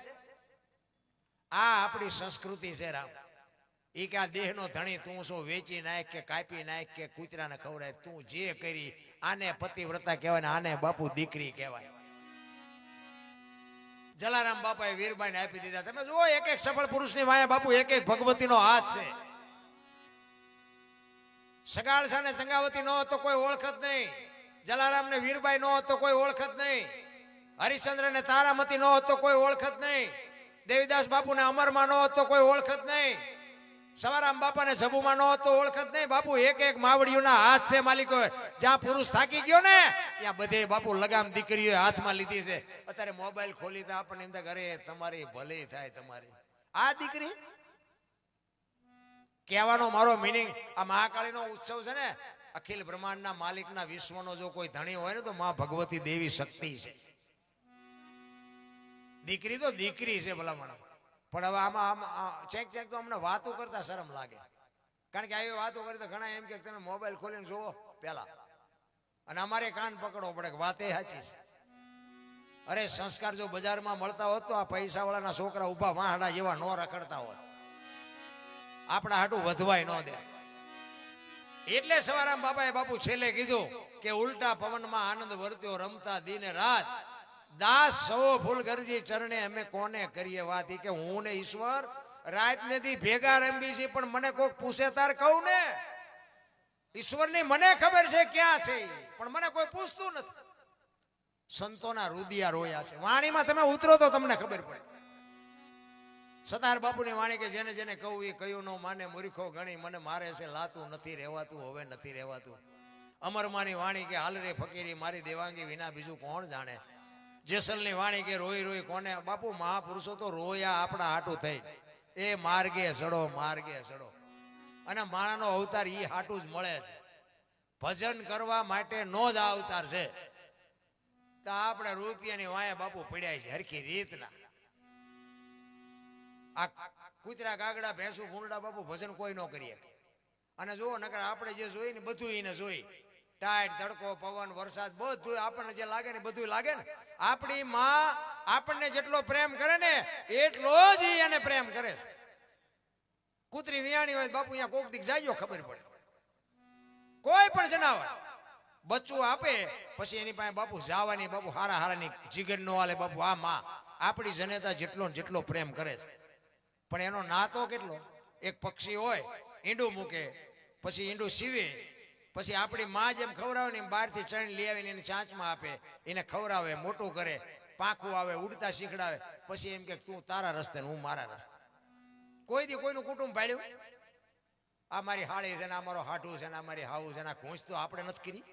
Speaker 1: આ આપણી સંસ્કૃતિ છે રામ. એ કે આ દેહનો ધણી તું શું વેચી નાખ કે કાપી નાખ કે કૂતરાને ખવડાય, તું જે કરી આને પતિવ્રતા કહેવાય, આને બાપુ દીકરી કહેવાય. જલારામ બાપાએ વીરબાઈને આપી દીધા. તમે જુઓ એક એક સફળ પુરુષની વાયા બાપુ એક એક ભગવતીનો હાથ છે. સગાળસા ને સંગાવતી ન હોત તો કોઈ ઓળખત નહીં, જલારામ ને વીરબાઈ ન હોત તો કોઈ ઓળખત નહીં, હરિશ્ચંદ્ર ને તારામતી ન હોત તો કોઈ ઓળખત નહીં, દેવીદાસ બાપુ ને અમરમાં ન હોત તો કોઈ ઓળખત નહીં, સવારામ બાપા ને જબુમાં ન હોત તો ઓળખત નહીં. બાપુ એક એક માવડીઓના હાથ છે માલિકો. જ્યાં પુરુષ થાકી ગયો ને ત્યાં બધે બાપુ લગામ દીકરીઓ હાથમાં લીધી છે. અત્યારે મોબાઈલ ખોલી તો આપણને એમ થાય અરે તમારી ભલી થાય તમારી. આ દીકરી કહેવાનો મારો મિનિંગ, આ મહાકાળીનો ઉત્સવ છે ને, અખિલ બ્રહ્માંડના માલિકના વિશ્વનો જો કોઈ ધણી હોય ને તો માં ભગવતી દેવી શક્તિ છે. દીકરી તો દીકરી છે ભલામણ. પણ હવે આમાં ચેક ચેક તો અમને વાતો કરતા શરમ લાગે. કારણ કે આવી વાતો કરી તો ઘણા એમ કે તમે મોબાઈલ ખોલીને જુઓ પેલા, અને અમારે કાન પકડવો પડે કે વાત એ સાચી છે. અરે સંસ્કાર જો બજારમાં મળતા હોત તો આ પૈસા વાળાના છોકરા ઉભા વાહડા જેવા ન રખડતા હોત, આપણા હાટું વધવાય ન દે. એટલે સવારામ બાપાએ બાપુ છેલ્લે કીધું કે ઉલટા પવનમાં આનંદ વર્ત્યો રમતા દિને રાત, દાસ સવો ફૂલ ગરજી ચરણે અમે કોને કરીએ વાત. કે હું ને ઈશ્વર રાત ને દી ભેગા રમી છે, પણ મને કોઈક પૂછે તાર કહું ને ઈશ્વરની મને ખબર છે ક્યાં છે, પણ મને કોઈ પૂછતું નથી. સંતોના રુદિયા રોયા છે. વાણીમાં તમે ઉતરો તો તમને ખબર પડે. સતાર બાપુની વાણી કે જેને જેને કહું એ કયું ન માને, મૂર્ખો ગણી મને મારે છે લાતું નથી રહેવાતું, હવે નથી રહેવાતું. અમરમાની વાણી કે હાલ રે ફકીરી મારી દેવાંગી વિના બીજું કોણ જાણે. જેસલની વાણી કે રોઈ રોઈ કોને. બાપુ મહાપુરુષો તો રોયા આપણા હાટું થઈ. એ માર્ગે ચડો માર્ગે ચડો. અને માણાનો અવતાર ઈ હાટું જ મળે છે. ભજન કરવા માટે નો જ અવતાર છે. તો આપણે રૂપિયાની વાયા બાપુ પડ્યા છે હરખી રીતના. આ કૂતરા કાગડા ભેંસું ભૂંડા બાપુ ભજન કોઈ ન કરીએ. અને જુઓ નકર આપણે જે જોઈ ને બધું એને જોઈ, ટાઈટ તડકો પવન વરસાદ બધું આપણને જે લાગે ને બધું લાગે ને. આપણી માં આપણને જેટલો પ્રેમ કરે ને એટલો જ એને પ્રેમ કરે છે. કૂતરી વિયાણી હોય બાપુ અહીંયા કોક દીક જાય ખબર પડે. કોઈ પણ જનાવર બચ્ચું આપે પછી એની પાસે બાપુ જવાની બાપુ હારા હારાની જીગર નો હાલે બાપુ. આ માં આપણી જનેતા જેટલો ને જેટલો પ્રેમ કરે છે, પણ એનો નાતો કેટલો. એક પક્ષી હોય ઈંડું મૂકે, પછી ઈંડું સીવે, પછી આપણી માં જેમ ખવડાવે ને એમ બહારથી ચણ લઈ આવીને એને ચાંચમાં આપે, એને ખવડાવે, મોટું કરે, પાંખું આવે, ઉડતા શીખડાવે, પછી એમ કે તું તારા રસ્તે હું મારા રસ્તે. કોઈ દી કોઈનું કુટુંબ ભાડ્યું? આ મારી હાળી છે ને, આ મારો હાટું છે ને, આ મારી હાવું છે ને, આ ઘૂંચ તો આપણે નથી કરી.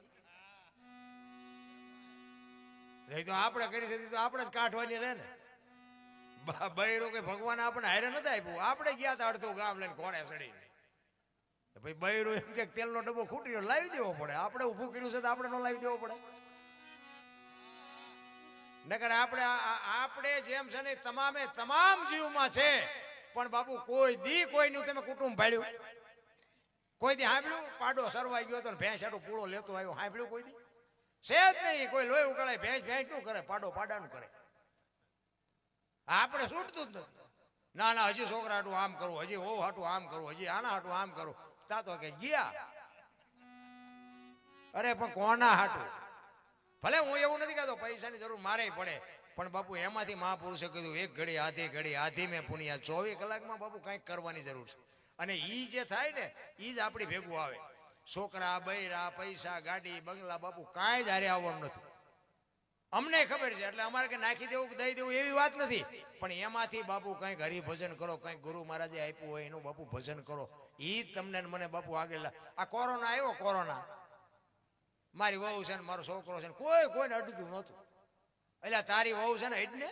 Speaker 1: તો આપણે કરી શકીએ તો આપણે જ કાઢવાની રહે ને. બૈરું કે ભગવાન આપણે હારે નથી આપ્યું. આપણે ગયા હતા અડધું ગામ લઈને ઘોડે ચડી. ભાઈ બૈરું એમ કે તેલનો ડબ્બો ખૂટી ગયો લાવી દેવો પડે. આપણે ઊભું કર્યું છે તો આપણે ન લાવી દેવો પડે. નકર આપણે જેમ છે ને તમામે તમામ જીવમાં છે, પણ બાપુ કોઈ દી કોઈનું તમે કુટુંબ ભાડ્યું? કોઈ દી સાંભળ્યું? પાડો સરવાઈ ગયો તો ભેંસ આટલું પૂળો લેતો આવ્યો, સાંભળ્યું કોઈ દી? છે જ નહીં. કોઈ લોહી ઉકળાય ભેંસ ભેંસ નું કરે, પાડો પાડાનું કરે. આપણે છૂટતું જ નથી. ના ના હજી છોકરા હાટું આમ કરવું, હજી વહુ હાટું આમ કરવું, હજી આના હાટું આમ કરવું. તા તો કે ગયા. અરે પણ કોના હાટું? ભલે હું એવું નથી કહેતો પૈસાની જરૂર મારે પડે, પણ બાપુ એમાંથી મહાપુરુષે કીધું એક ઘડી આધી મેં પુનિયા. 24 કલાકમાં બાપુ કંઈક કરવાની જરૂર છે. અને ઈ જે થાય ને ઈ જ આપણી ભેગું આવે. છોકરા બૈરા પૈસા ગાડી બંગલા બાપુ કાંઈ જ હારે આવવાનું નથી. અમને ખબર છે એટલે અમારે કે નાખી દેવું કે દઈ દેવું એવી વાત નથી, પણ એમાંથી બાપુ કંઈક હરિભજન કરો, કંઈક ગુરુ મહારાજે આપ્યું હોય એનું બાપુ ભજન કરો. ઈ તમને મને બાપુ આગળ. આ કોરોના આવ્યો, કોરોના મારી વહુ છે ને મારો છોકરો છે ને કોઈને અડતું નહોતું. એટલે તારી વહુ છે ને એટલે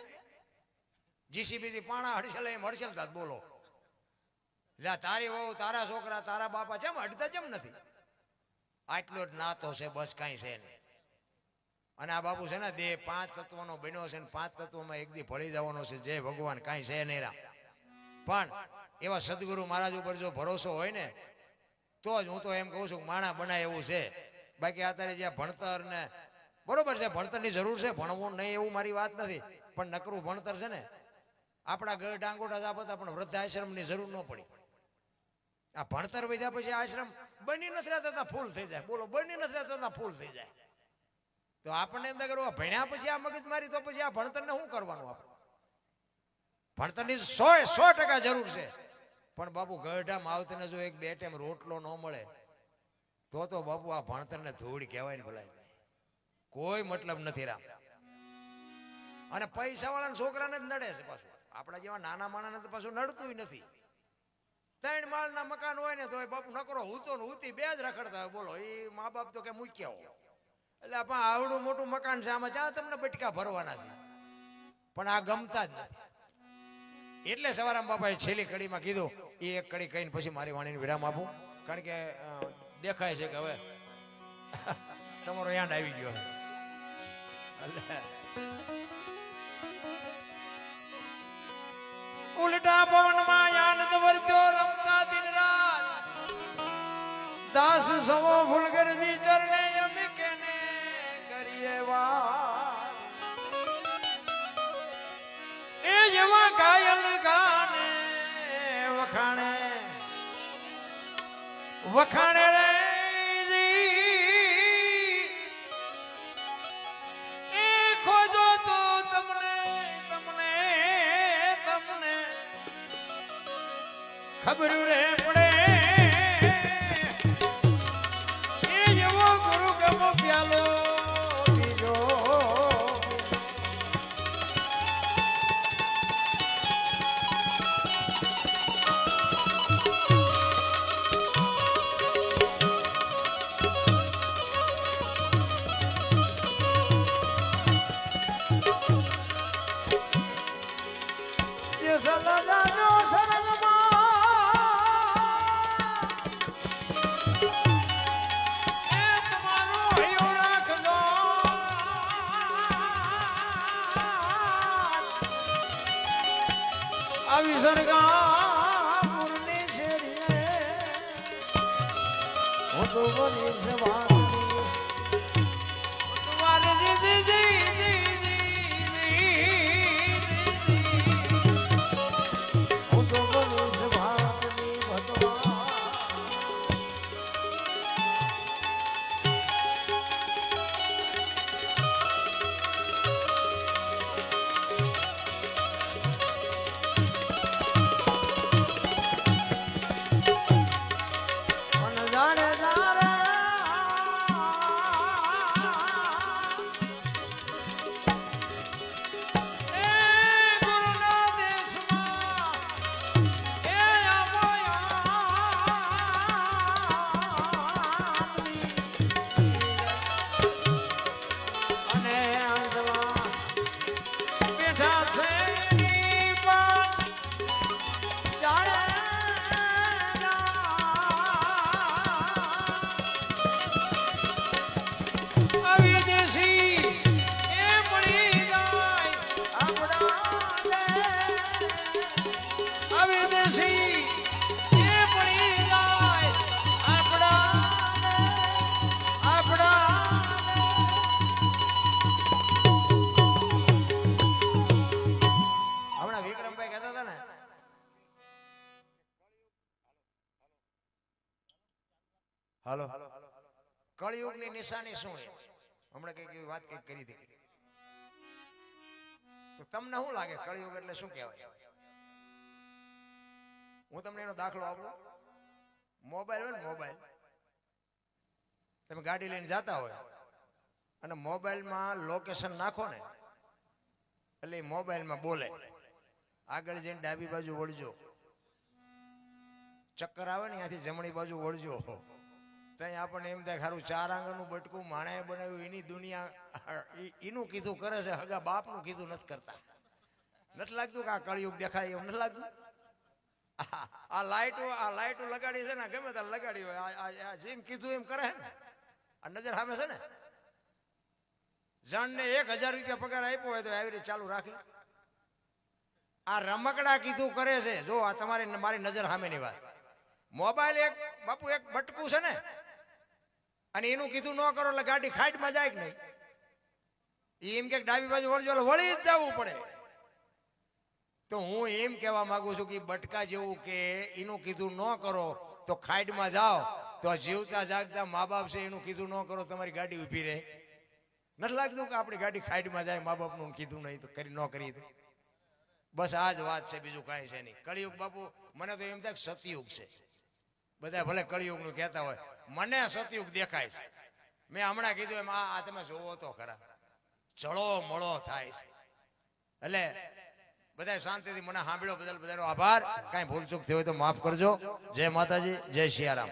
Speaker 1: જીસીબી થી પાણા હડસેલ એમ હડસેલતા બોલો. એટલે તારી વહુ તારા છોકરા તારા બાપા જેમ અડતા જેમ નથી. આટલો જ નાતો છે બસ કાંઈ છે નહીં. અને આ બાપુ છે ને દેહ 5 તત્વનો બન્યો છે ને 5 તત્વમાં એક દી ભળી જવાનો છે. જય ભગવાન કાંઈ છે નહીં રા. પણ એવા સદગુરુ મહારાજ ઉપર જો ભરોસો હોય ને તો જ હું તો એમ કહું છું માણા બનાય એવું છે. બાકી અત્યારે જ્યાં ભણતર ને બરોબર છે, ભણતરની જરૂર છે, ભણવું નહીં એવું મારી વાત નથી, પણ નકરું ભણતર છે ને આપણા ગઢ ડાંગોટા આપતા પણ વૃદ્ધાશ્રમની જરૂર ન પડી. આ ભણતર વધ્યા પછી આશ્રમ બની નથી રહેતા ફૂલ થઈ જાય. બોલો બની નથી રહેતા ફૂલ થઈ જાય. તો આપણને એમ કરવા ભણ્યા પછી આ મગજ મારી તો પછી આ ભણતરને શું કરવાનું? આપણે ભણતરની 100% જરૂર છે, પણ બાપુ ગઢામાં આવતીને જો એક બે ટાઈમ રોટલો ન મળે તો બાપુ આ ભણતરને ધૂળ કહેવાય ને ભલાય કોઈ મતલબ નથી રામ. અને પૈસા વાળાના છોકરાને જ નડે છે પાછું. આપણા જેવા નાના માણાને તો પાછું નડતું નથી. 3 માળના મકાન હોય ને તો બાપુ નકરો હૂતો ને હૂતી બે જ રખડતા હોય. બોલો એ મા બાપ તો કે મૂક્યા હોય. એટલે આપણે આવડું મોટું મકાન છે આમાં જ્યાં તમને બટકા ભરવાના છે, પણ આ ગમતા જ નથી. એટલે સવારામ બાપાએ છેલ્લી કડીમાં કીધું એ એક કડી કહીને પછી મારી વાણીને વિરામ આપું, કારણ કે દેખાય છે કે હવે તમારો યાદ આવી ગયો છે. ઉલટા પવનમાં આનંદ વર્ત્યો રમતા દિન રાત. દાસ સવો ફૂલગરજી ચરણે અમે કેને કરીએ વાત. એ જેવા કાયલ ગાને વખાણે વખાણે રે એ ખોજો તો તમને તમને તમને ખબર રે પડે. એ જેવો ગુરુ ગમો પ્યાલો બીજો આવી સરગા પૂર્ણી છે રે હું તો બની સવાની તમારે હું તો બની સવાની ભગવાન. જાણે જાણે હાલો કળિયુગની નિશાની શું છે? હમણાં કઈક વાત કઈક કરી હતી, તો તમને શું લાગે કળિયુગ એટલે શું કહેવાય? હું તમને એનો દાખલો આપું. મોબાઈલ હોય ને, મોબાઈલ તમે ગાડી લઈને જતા હોય અને મોબાઈલમાં લોકેશન નાખો ને એટલે એ મોબાઈલમાં બોલે, આગળ જઈને ડાબી બાજુ વળજો, ચક્કર આવે ને ત્યાંથી જમણી બાજુ વળજો. ત્યાં આપણને એમ થાય ખારું 4 આંગળનું બટકું માણે બનાવ્યું, એની દુનિયા એનું કીધું કરે છે, હગા બાપનું કીધું નથી કરતા. નથી લાગતું કે આ કળિયુગ દેખાય એમ નથી લાગતું? આ લાઈટો લગાડી છે ને, ગમે ત્યારે લગાડી હોય, જેમ કીધું એમ કરે ને. આ નજર સામે છે ને, જણને 1000 રૂપિયા પગાર આપ્યો હોય તો આવી રીતે ચાલુ રાખે. આ રમકડા કીધું કરે છે. જો આ તમારી મારી નજર સામેની વાત. મોબાઈલ એક બાપુ એક બટકું છે ને, અને એનું કીધું ન કરો એટલે ગાડી ખાઈટમાં જાય કે નહીં? એમ કે ડાબી બાજુ વળજો એટલે વળી જ જવું પડે. તો હું એમ કહેવા માંગુ છું કે બટકા જેવું કે એનું કીધું ન કરો તો ખાઈટમાં જાઓ, તો જીવતા જાગતા મા બાપ છે એનું કીધું ન કરો તમારી ગાડી ઊભી રહે. નથી લાગતું કે આપણી ગાડી ખાઈટમાં જાય મા બાપનું કીધું નહીં તો કરી ન કરી તો? બસ આ જ વાત છે, બીજું કાંઈ છે નહીં. કળિયુગ બાપુ મને તો એમ થાય સતયુગ છે. બધા ભલે કળિયુગનું કહેતા હોય, મને સતયુગ દેખાય છે. મેં હમણાં કીધું એમ આ તમે જોવો તો ખરા, ચળો મળો થાય છે. એટલે બધા શાંતિથી મને સાંભળ્યો બદલ બધાનો આભાર. કાંઈ ભૂલચૂક થઈ હોય તો માફ કરજો. જય માતાજી, જય સિયારામ.